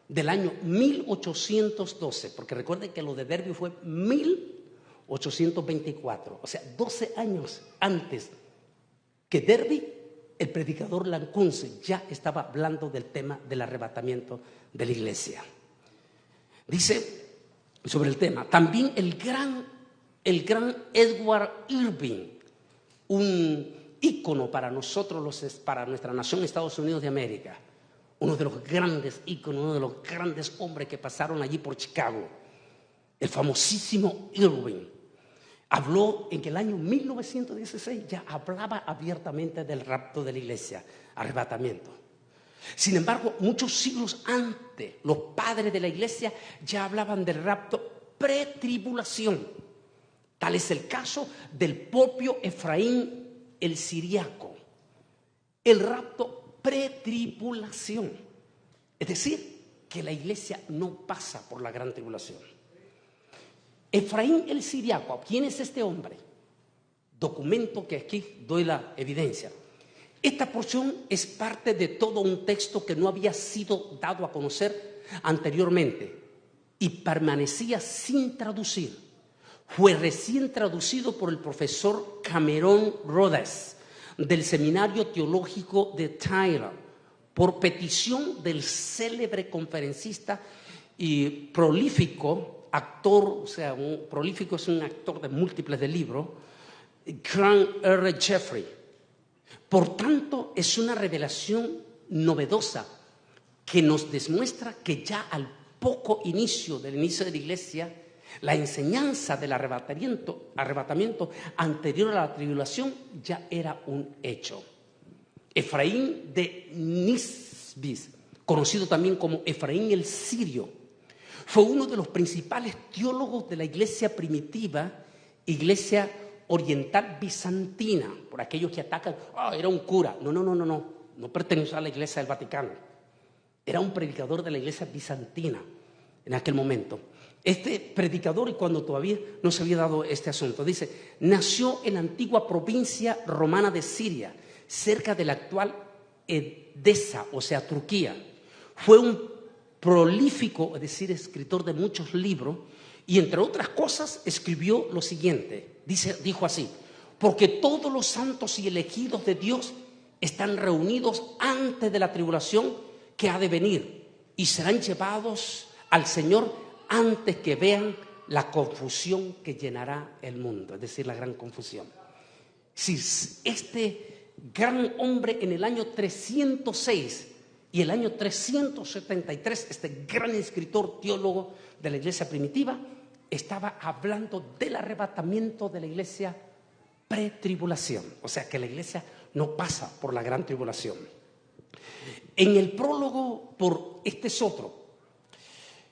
del año 1812, porque recuerden que lo de Derby fue 1824, o sea, 12 años antes que Derby, el predicador Lacunza ya estaba hablando del tema del arrebatamiento de la iglesia. Dice sobre el tema, también el gran Edward Irving, un ícono para nosotros, para nuestra nación Estados Unidos de América, uno de los grandes íconos, uno de los grandes hombres que pasaron allí por Chicago, el famosísimo Irving, habló en que el año 1916 ya hablaba abiertamente del rapto de la iglesia, arrebatamiento. Sin embargo, muchos siglos antes, los padres de la iglesia ya hablaban del rapto pretribulación. Tal es el caso del propio Efraín el Siriaco. El rapto pretribulación. Es decir, que la iglesia no pasa por la gran tribulación. Efraín el Siriaco, ¿quién es este hombre? Documento que aquí doy la evidencia. Esta porción es parte de todo un texto que no había sido dado a conocer anteriormente y permanecía sin traducir. Fue recién traducido por el profesor Cameron Rhodes del Seminario Teológico de Tyler por petición del célebre conferencista y prolífico actor, o sea, prolífico es un actor de múltiples de libros, Grant R. Jeffrey. Por tanto, es una revelación novedosa que nos demuestra que ya al poco inicio del inicio de la iglesia, la enseñanza del arrebatamiento anterior a la tribulación ya era un hecho. Efraín de Nisbis, conocido también como Efraín el Sirio, fue uno de los principales teólogos de la iglesia primitiva, iglesia oriental bizantina, por aquellos que atacan, era un cura. No pertenecía a la iglesia del Vaticano. Era un predicador de la iglesia bizantina en aquel momento. Este predicador, y cuando todavía no se había dado este asunto, dice, nació en la antigua provincia romana de Siria, cerca de la actual Edesa, o sea, Turquía. Fue un prolífico, es decir, escritor de muchos libros, y entre otras cosas escribió lo siguiente, dijo así, porque todos los santos y elegidos de Dios están reunidos antes de la tribulación que ha de venir, y serán llevados al Señor antes que vean la confusión que llenará el mundo, es decir, la gran confusión. Si este gran hombre en el año 306 y el año 373, este gran escritor teólogo de la iglesia primitiva, estaba hablando del arrebatamiento de la iglesia pretribulación, o sea que la iglesia no pasa por la gran tribulación. En el prólogo, este es otro.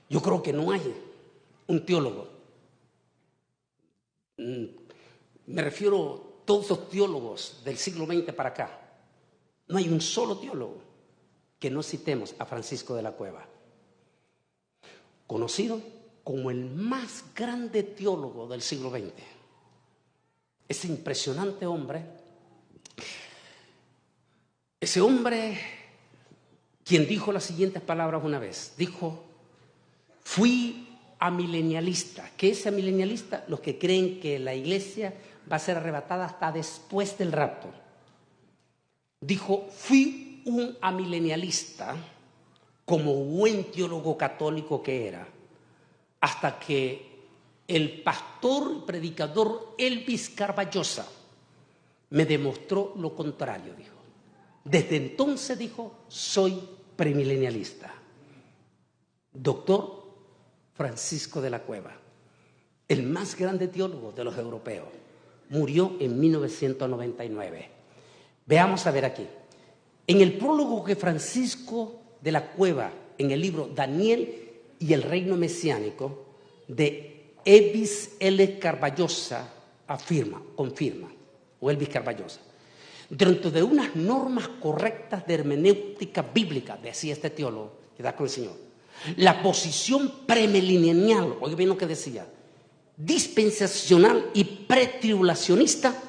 Yo creo que no hay un teólogo, me refiero a todos los teólogos del siglo XX para acá, no hay un solo teólogo que no citemos a Francisco de la Cueva, conocido como el más grande teólogo del siglo XX. Ese impresionante hombre, ese hombre quien dijo las siguientes palabras una vez, dijo, fui amilenialista. ¿Qué es amilenialista? Los que creen que la iglesia va a ser arrebatada hasta después del rapto. Dijo, fui un amilenialista como buen teólogo católico que era, hasta que el pastor y predicador Elvis Carballosa me demostró lo contrario, dijo. Desde entonces, dijo, soy premilenialista. Doctor Francisco de la Cueva, el más grande teólogo de los europeos, murió en 1999. Veamos a ver aquí. En el prólogo que Francisco de la Cueva, en el libro Daniel y el reino mesiánico, de Elvis L. Carballosa, confirma, o Elvis Carballosa, dentro de unas normas correctas de hermenéutica bíblica, decía este teólogo que da con el Señor, la posición premilenial, oye bien lo que decía, dispensacional y pretribulacionista,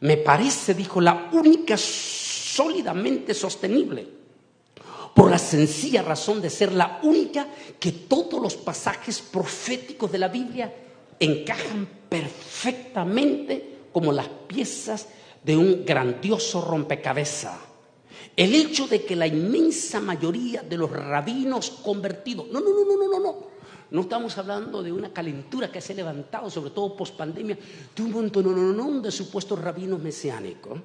me parece, dijo, la única sólidamente sostenible, por la sencilla razón de ser la única que todos los pasajes proféticos de la Biblia encajan perfectamente como las piezas de un grandioso rompecabezas. El hecho de que la inmensa mayoría de los rabinos convertidos, no estamos hablando de una calentura que se ha levantado, sobre todo post-pandemia, de un montón de supuestos rabinos mesiánicos.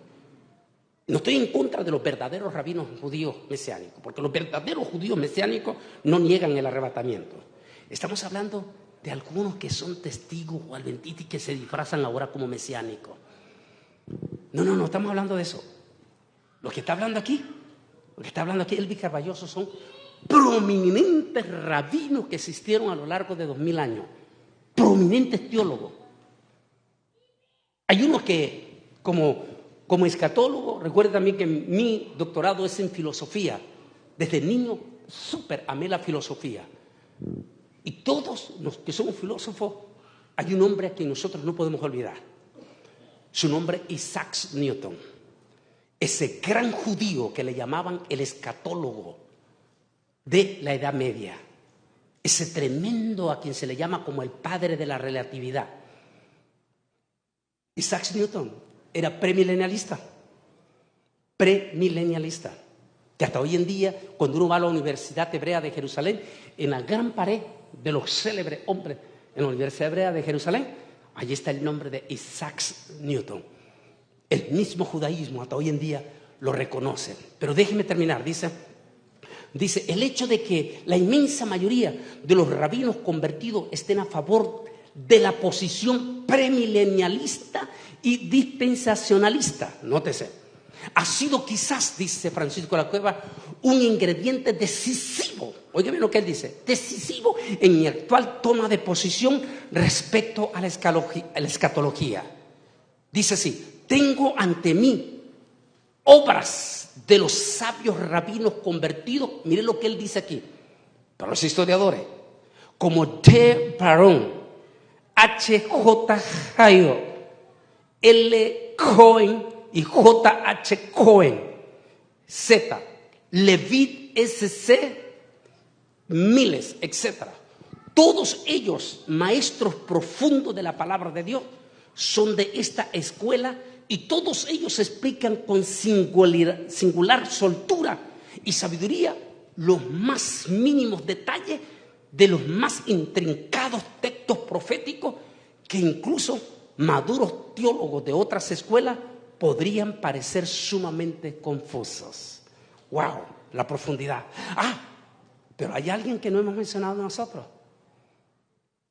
No estoy en contra de los verdaderos rabinos judíos mesiánicos, porque los verdaderos judíos mesiánicos no niegan el arrebatamiento. Estamos hablando de algunos que son testigos o adventistas y que se disfrazan ahora como mesiánicos. No estamos hablando de eso. Lo que está hablando aquí Elvis Carballosa, son prominentes rabinos que existieron a lo largo de 2000 años, prominentes teólogos. Hay unos que, como escatólogo, recuerda también que mi doctorado es en filosofía. Desde niño súper amé la filosofía. Y todos los que somos filósofos, hay un hombre a quien nosotros no podemos olvidar. Su nombre es Isaac Newton. Ese gran judío que le llamaban el escatólogo de la Edad Media. Ese tremendo a quien se le llama como el padre de la relatividad. Isaac Newton era premilenialista. Que hasta hoy en día, cuando uno va a la Universidad Hebrea de Jerusalén, en la gran pared de los célebres hombres en la Universidad Hebrea de Jerusalén, allí está el nombre de Isaac Newton. El mismo judaísmo hasta hoy en día lo reconoce. Pero déjeme terminar, dice, el hecho de que la inmensa mayoría de los rabinos convertidos estén a favor de la posición premilenialista y dispensacionalista, nótese, ha sido quizás, dice Francisco de la Cueva, un ingrediente decisivo, oiga bien lo que él dice, decisivo en mi actual toma de posición respecto a la escatología. Dice así, tengo ante mí obras de los sabios rabinos convertidos, mire lo que él dice aquí, para los historiadores, como D. Barron, H. J. Jairo, L. Cohen y J. H. Cohen, Z. Levitt S.C., Miles, etc. Todos ellos, maestros profundos de la palabra de Dios, son de esta escuela y todos ellos explican con singular soltura y sabiduría los más mínimos detalles de los más intrincados textos proféticos que incluso maduros teólogos de otras escuelas podrían parecer sumamente confusos. ¡Wow! La profundidad. Pero hay alguien que no hemos mencionado nosotros.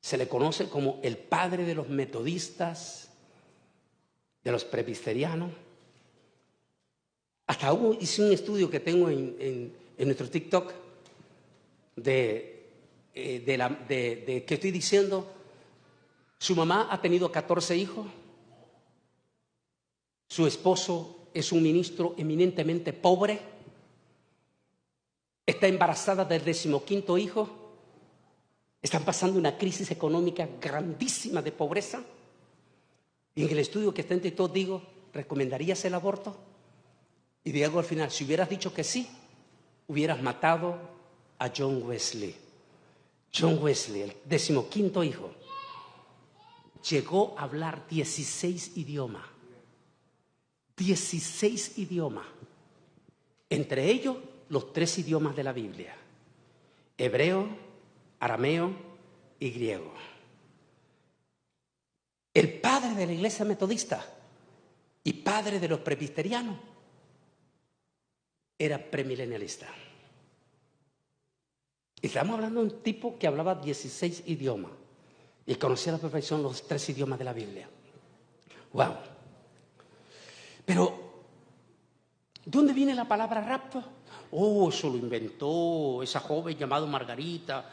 Se le conoce como el padre de los metodistas, de los presbiterianos. Hasta hice un estudio que tengo en nuestro TikTok de que estoy diciendo, su mamá ha tenido 14 hijos, su esposo es un ministro eminentemente pobre, está embarazada del 15º hijo, están pasando una crisis económica grandísima de pobreza. Y en el estudio que está en TikTok digo, ¿recomendarías el aborto? Y digo al final, si hubieras dicho que sí, hubieras matado a John Wesley. John Wesley, el 15º hijo, llegó a hablar 16 idiomas. 16 idiomas. Entre ellos, los 3 idiomas de la Biblia: hebreo, arameo y griego. El padre de la iglesia metodista y padre de los presbiterianos era premilenialista. Estamos hablando de un tipo que hablaba 16 idiomas y conocía a la perfección los 3 idiomas de la Biblia. ¡Wow! Pero, ¿dónde viene la palabra rapto? Eso lo inventó esa joven llamada Margarita,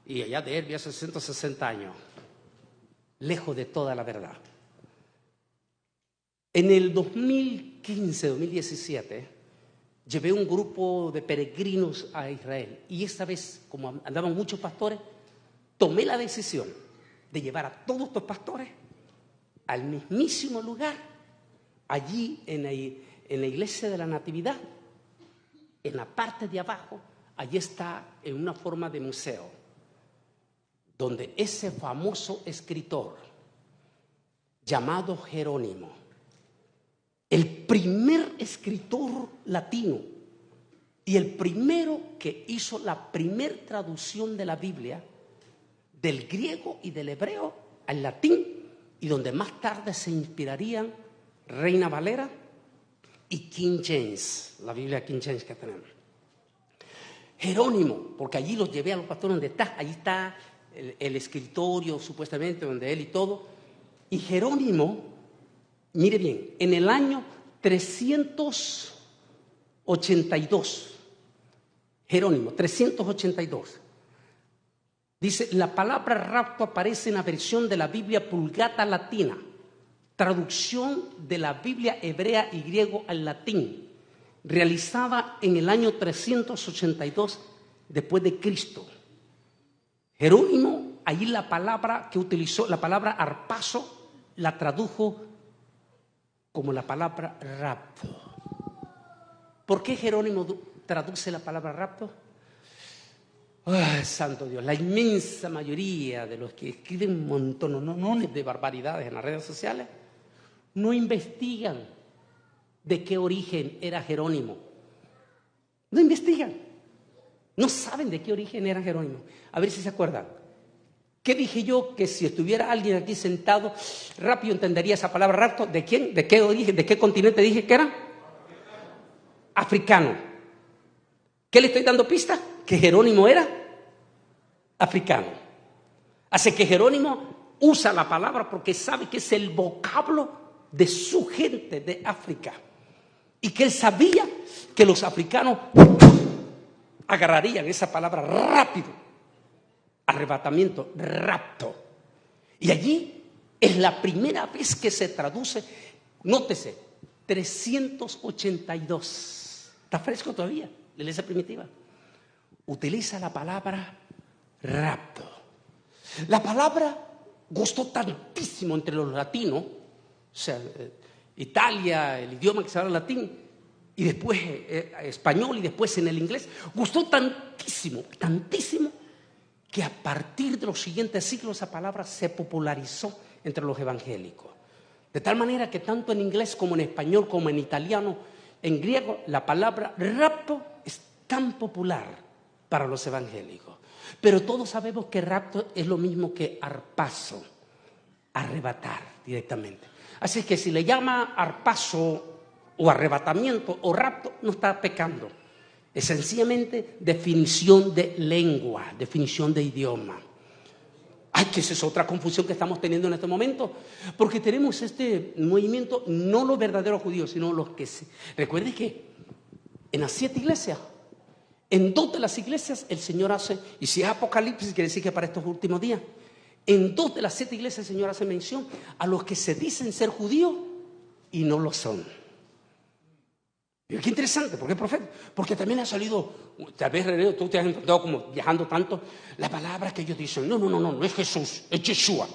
y allá de Herbia hace 160 años. Lejos de toda la verdad. En el 2015-2017 llevé un grupo de peregrinos a Israel, y esta vez, como andaban muchos pastores, tomé la decisión de llevar a todos estos pastores al mismísimo lugar, allí en la iglesia de la Natividad. En la parte de abajo, allí está en una forma de museo, donde ese famoso escritor llamado Jerónimo, el primer escritor latino y el primero que hizo la primer traducción de la Biblia del griego y del hebreo al latín, y donde más tarde se inspirarían Reina Valera y King James, la Biblia King James que tenemos. Jerónimo, porque allí los llevé a los pastores donde está, allí está el escritorio supuestamente donde él y todo. Y Jerónimo, mire bien, en el año 382, Jerónimo, 382, dice: la palabra rapto aparece en la versión de la Biblia Vulgata latina, traducción de la Biblia hebrea y griego al latín, realizada en el año 382 después de Cristo. Jerónimo, ahí la palabra que utilizó, la palabra arpazo, la tradujo como la palabra rapto. ¿Por qué Jerónimo traduce la palabra rapto? ¡Ay, santo Dios! La inmensa mayoría de los que escriben montones de barbaridades en las redes sociales no investigan de qué origen era Jerónimo. No investigan. No saben de qué origen era Jerónimo. A ver si se acuerdan. ¿Qué dije yo? Que si estuviera alguien aquí sentado, rápido entendería esa palabra rapto. ¿De quién? ¿De qué origen? ¿De qué continente dije que era? Africano. ¿Qué le estoy dando pista? Que Jerónimo era africano. Así que Jerónimo usa la palabra porque sabe que es el vocablo de su gente de África, y que él sabía que los africanos agarrarían esa palabra rápido. Arrebatamiento, rapto. Y allí es la primera vez que se traduce, nótese, 382. Está fresco todavía, la iglesia primitiva. Utiliza la palabra rapto. La palabra gustó tantísimo entre los latinos, o sea, Italia, el idioma que se habla latín, y después español, y después en el inglés, gustó tantísimo, que a partir de los siguientes siglos esa palabra se popularizó entre los evangélicos. De tal manera que tanto en inglés como en español, como en italiano, en griego, la palabra rapto es tan popular para los evangélicos. Pero todos sabemos que rapto es lo mismo que arpazo, arrebatar directamente. Así que si le llama arpazo o arrebatamiento o rapto, no está pecando. Es sencillamente definición de lengua, definición de idioma. Ay, que esa es otra confusión que estamos teniendo en este momento, porque tenemos este movimiento, no los verdaderos judíos, sino los que se... Recuerde que en las 7 iglesias, en 2 de las iglesias el Señor hace, y si es Apocalipsis quiere decir que para estos últimos días, en 2 de las 7 iglesias el Señor hace mención a los que se dicen ser judíos y no lo son. Y qué interesante, ¿por qué profeta? Porque también ha salido, tal vez tú te has encontrado como viajando tanto, la palabra que ellos dicen, no es Jesús, es Yeshua.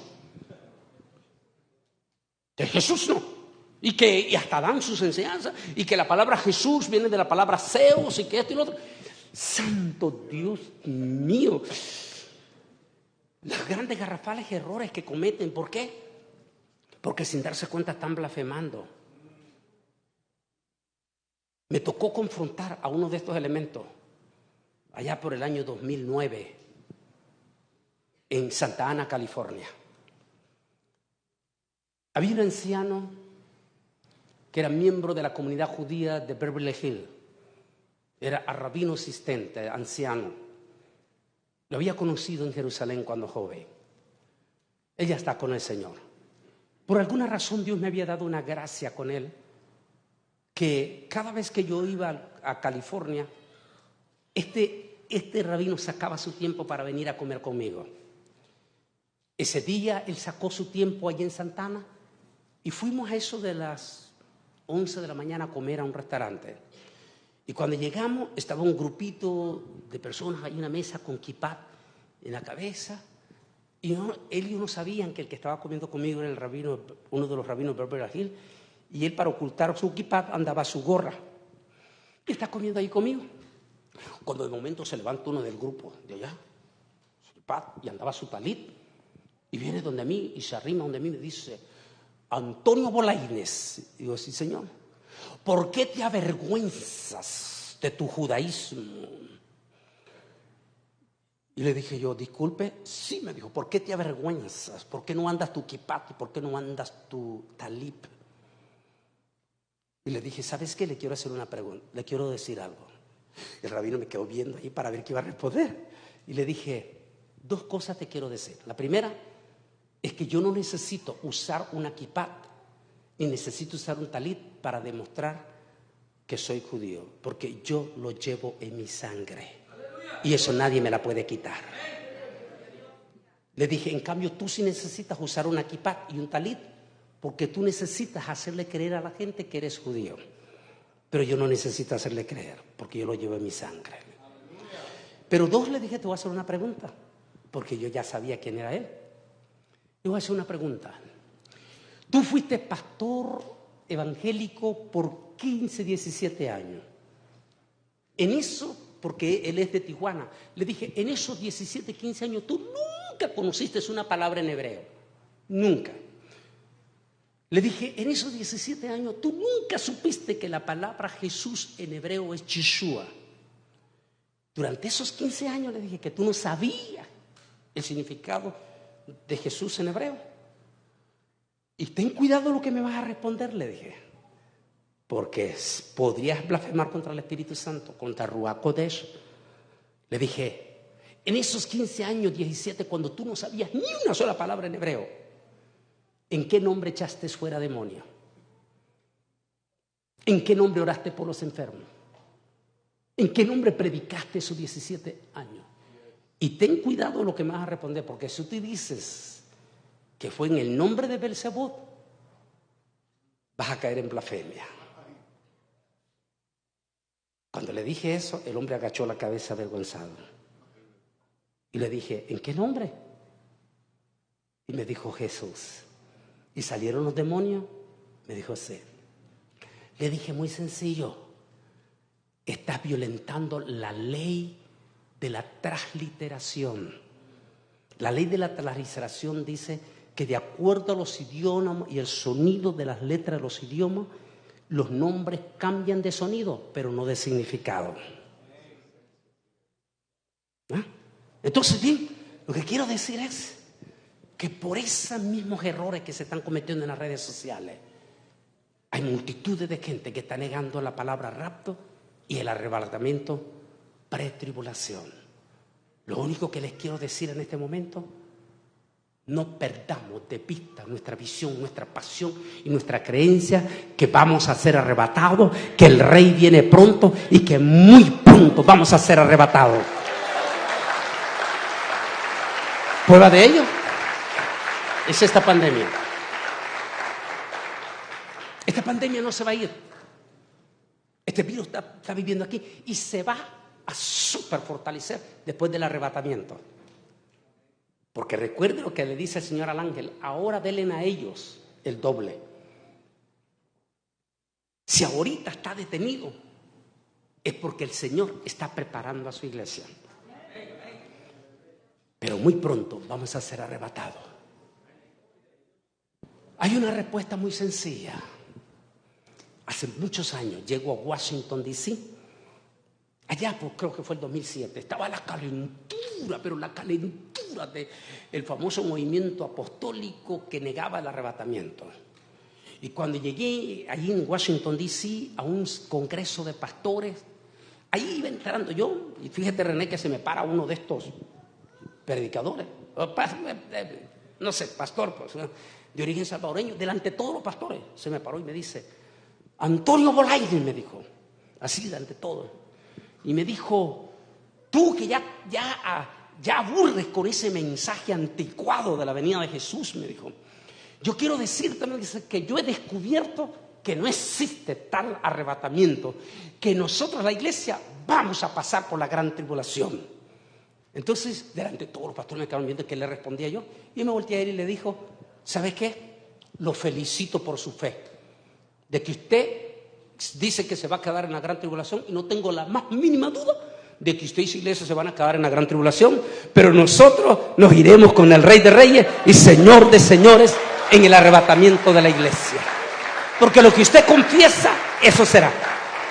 Es Jesús no. Y hasta dan sus enseñanzas, y que la palabra Jesús viene de la palabra Zeus, y que esto y lo otro. Santo Dios mío. Los grandes garrafales errores que cometen. ¿Por qué? Porque sin darse cuenta están blasfemando. Me tocó confrontar a uno de estos elementos allá por el año 2009 en Santa Ana, California. Había un anciano que era miembro de la comunidad judía de Beverly Hills. Era rabino asistente, anciano. Lo había conocido en Jerusalén cuando joven. Ella está con el Señor. Por alguna razón Dios me había dado una gracia con él, que cada vez que yo iba a California, este rabino sacaba su tiempo para venir a comer conmigo. Ese día él sacó su tiempo allí en Santa Ana y fuimos a eso de las 11 de la mañana a comer a un restaurante. Y cuando llegamos estaba un grupito de personas ahí en una mesa con kippah en la cabeza. Y él y yo no sabían que el que estaba comiendo conmigo era el rabino, uno de los rabinos de Beverly Hills. Y él, para ocultar su kippah, andaba su gorra. Y está comiendo ahí conmigo. Cuando de momento se levanta uno del grupo de allá, su kippah, y andaba su talit. Y viene donde mí y se arrima donde mí y me dice: Antonio Bolaínez. Digo: sí, señor. ¿Por qué te avergüenzas de tu judaísmo? Y le dije yo: disculpe. Sí, me dijo: ¿por qué te avergüenzas? ¿Por qué no andas tu kippah? ¿Por qué no andas tu talip? Y le dije: ¿sabes qué? Le quiero hacer una pregunta, le quiero decir algo. El rabino me quedó viendo ahí para ver qué iba a responder. Y le dije: dos cosas te quiero decir. La primera es que yo no necesito usar una kippah ni necesito usar un talit para demostrar que soy judío, porque yo lo llevo en mi sangre y eso nadie me la puede quitar. Le dije: en cambio tú sí necesitas usar una kippah y un talit, porque tú necesitas hacerle creer a la gente que eres judío, pero yo no necesito hacerle creer porque yo lo llevo en mi sangre. Pero dos, le dije: te voy a hacer una pregunta, porque yo ya sabía quién era él. Le voy a hacer una pregunta. Tú fuiste pastor evangélico por 15, 17 años. En eso, porque él es de Tijuana, le dije: en esos 17, 15 años tú nunca conociste una palabra en hebreo. Nunca. Le dije: en esos 17 años tú nunca supiste que la palabra Jesús en hebreo es Yeshua. Durante esos 15 años le dije que tú no sabías el significado de Jesús en hebreo. Y ten cuidado lo que me vas a responder, le dije, porque podrías blasfemar contra el Espíritu Santo, contra Ruach Kodesh. Le dije: en esos 15 años, 17, cuando tú no sabías ni una sola palabra en hebreo, ¿en qué nombre echaste fuera demonios? ¿En qué nombre oraste por los enfermos? ¿En qué nombre predicaste esos 17 años? Y ten cuidado lo que me vas a responder, porque si tú dices que fue en el nombre de Belzebub, vas a caer en blasfemia. Cuando le dije eso, el hombre agachó la cabeza avergonzado. Y le dije: ¿en qué nombre? Y me dijo: Jesús. ¿Y salieron los demonios? Me dijo: sí. Le dije: muy sencillo, estás violentando la ley de la transliteración. La ley de la transliteración dice que de acuerdo a los idiomas y el sonido de las letras de los idiomas, los nombres cambian de sonido, pero no de significado. ¿Ah? Entonces, bien, lo que quiero decir es que por esos mismos errores que se están cometiendo en las redes sociales, hay multitudes de gente que está negando la palabra rapto y el arrebatamiento pretribulación. Lo único que les quiero decir en este momento: no perdamos de vista nuestra visión, nuestra pasión y nuestra creencia que vamos a ser arrebatados, que el Rey viene pronto y que muy pronto vamos a ser arrebatados. Prueba de ello es esta pandemia. Esta pandemia no se va a ir. Este virus está viviendo aquí y se va a súper fortalecer después del arrebatamiento. Porque recuerde lo que le dice el Señor al ángel: ahora denle a ellos el doble. Si ahorita está detenido, es porque el Señor está preparando a su iglesia. pero muy pronto vamos a ser arrebatados. Hay una respuesta muy sencilla. Hace muchos años llego a Washington, D.C. Allá, pues, creo que fue el 2007. Estaba la calentura, pero la calentura del famoso movimiento apostólico que negaba el arrebatamiento. Y cuando llegué allí en Washington, D.C., a un congreso de pastores, ahí iba entrando yo, y fíjate, René, que se me para uno de estos predicadores, no sé, pastor, pues, de origen salvadoreño, delante de todos los pastores, se me paró y me dice: Antonio Bolaños, me dijo, así delante de todos, y me dijo: tú que ya aburres con ese mensaje anticuado de la venida de Jesús, me dijo, yo quiero decirte que yo he descubierto que no existe tal arrebatamiento, que nosotros, la iglesia, vamos a pasar por la gran tribulación. Entonces, delante de todos los pastores me quedaron viendo que le respondía yo, y me volteé a él y le dijo: ¿sabes qué? Lo felicito por su fe, de que usted dice que se va a quedar en la gran tribulación, y no tengo la más mínima duda de que usted y su iglesia se van a quedar en la gran tribulación, pero nosotros nos iremos con el Rey de Reyes y Señor de Señores en el arrebatamiento de la iglesia. Porque lo que usted confiesa, eso será.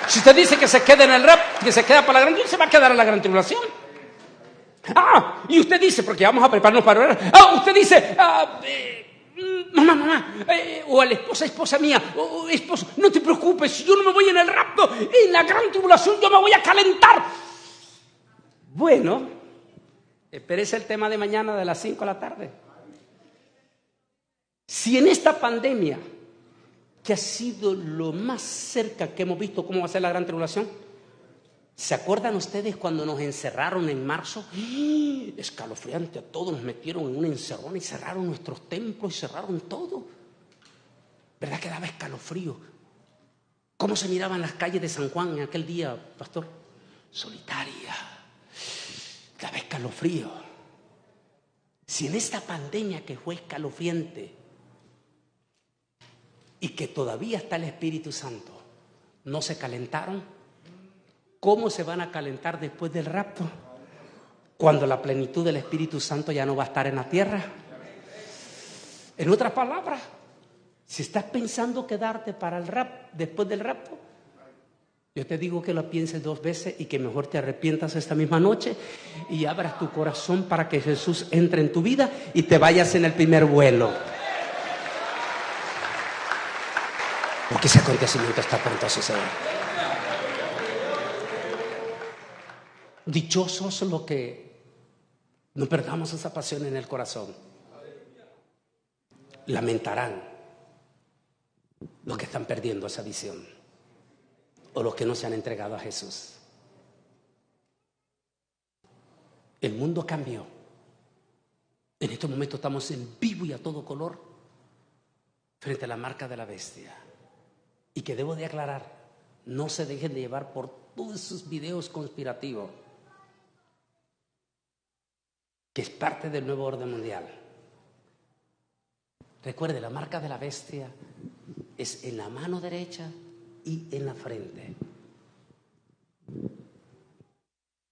Si usted dice que se queda en el rap, que se queda para la gran tribulación, se va a quedar en la gran tribulación. Y usted dice, porque vamos a prepararnos para orar. Usted dice: mamá, o a la esposa mía, o esposo, no te preocupes, si yo no me voy en el rapto, en la gran tribulación yo me voy a calentar. Bueno, espérese el tema de mañana de las 5 de la tarde. Si en esta pandemia, que ha sido lo más cerca que hemos visto cómo va a ser la gran tribulación, ¿se acuerdan ustedes cuando nos encerraron en marzo? Escalofriante, a todos nos metieron en una encerrona y cerraron nuestros templos y cerraron todo. ¿Verdad que daba escalofrío? ¿Cómo se miraban las calles de San Juan en aquel día, pastor? Solitaria. Daba escalofrío. Si en esta pandemia que fue escalofriante y que todavía está el Espíritu Santo, no se calentaron, ¿cómo se van a calentar después del rapto? Cuando la plenitud del Espíritu Santo ya no va a estar en la tierra. En otras palabras, si estás pensando quedarte para el rapto, después del rapto, yo te digo que lo pienses 2 veces y que mejor te arrepientas esta misma noche y abras tu corazón para que Jesús entre en tu vida y te vayas en el primer vuelo. Porque ese acontecimiento está pronto a suceder. Dichosos los que no perdamos esa pasión en el corazón. Lamentarán los que están perdiendo esa visión o los que no se han entregado a Jesús. El mundo cambió. En este momento estamos en vivo y a todo color frente a la marca de la bestia. Y que debo de aclarar, no se dejen de llevar por todos esos videos conspirativos, que es parte del nuevo orden mundial. Recuerde, la marca de la bestia es en la mano derecha y en la frente.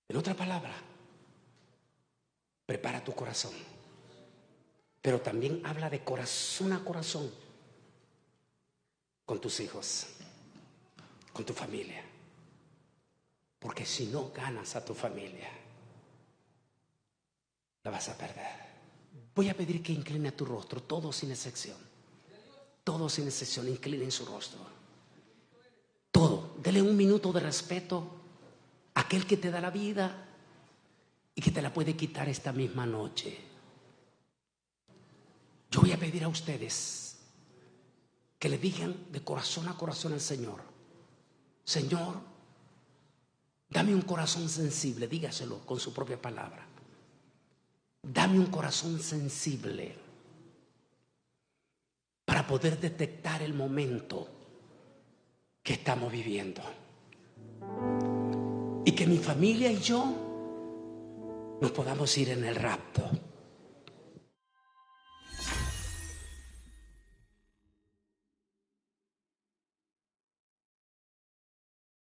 En otra palabra, prepara tu corazón. Pero también habla de corazón a corazón con tus hijos, con tu familia. Porque si no ganas a tu familia, la vas a perder. Voy a pedir que incline tu rostro, todos sin excepción. Todos sin excepción, inclinen su rostro. Todo. Dele un minuto de respeto a aquel que te da la vida y que te la puede quitar esta misma noche. Yo voy a pedir a ustedes que le digan de corazón a corazón al Señor: Señor, dame un corazón sensible. Dígaselo con su propia palabra. Dame un corazón sensible para poder detectar el momento que estamos viviendo. Y que mi familia y yo nos podamos ir en el rapto.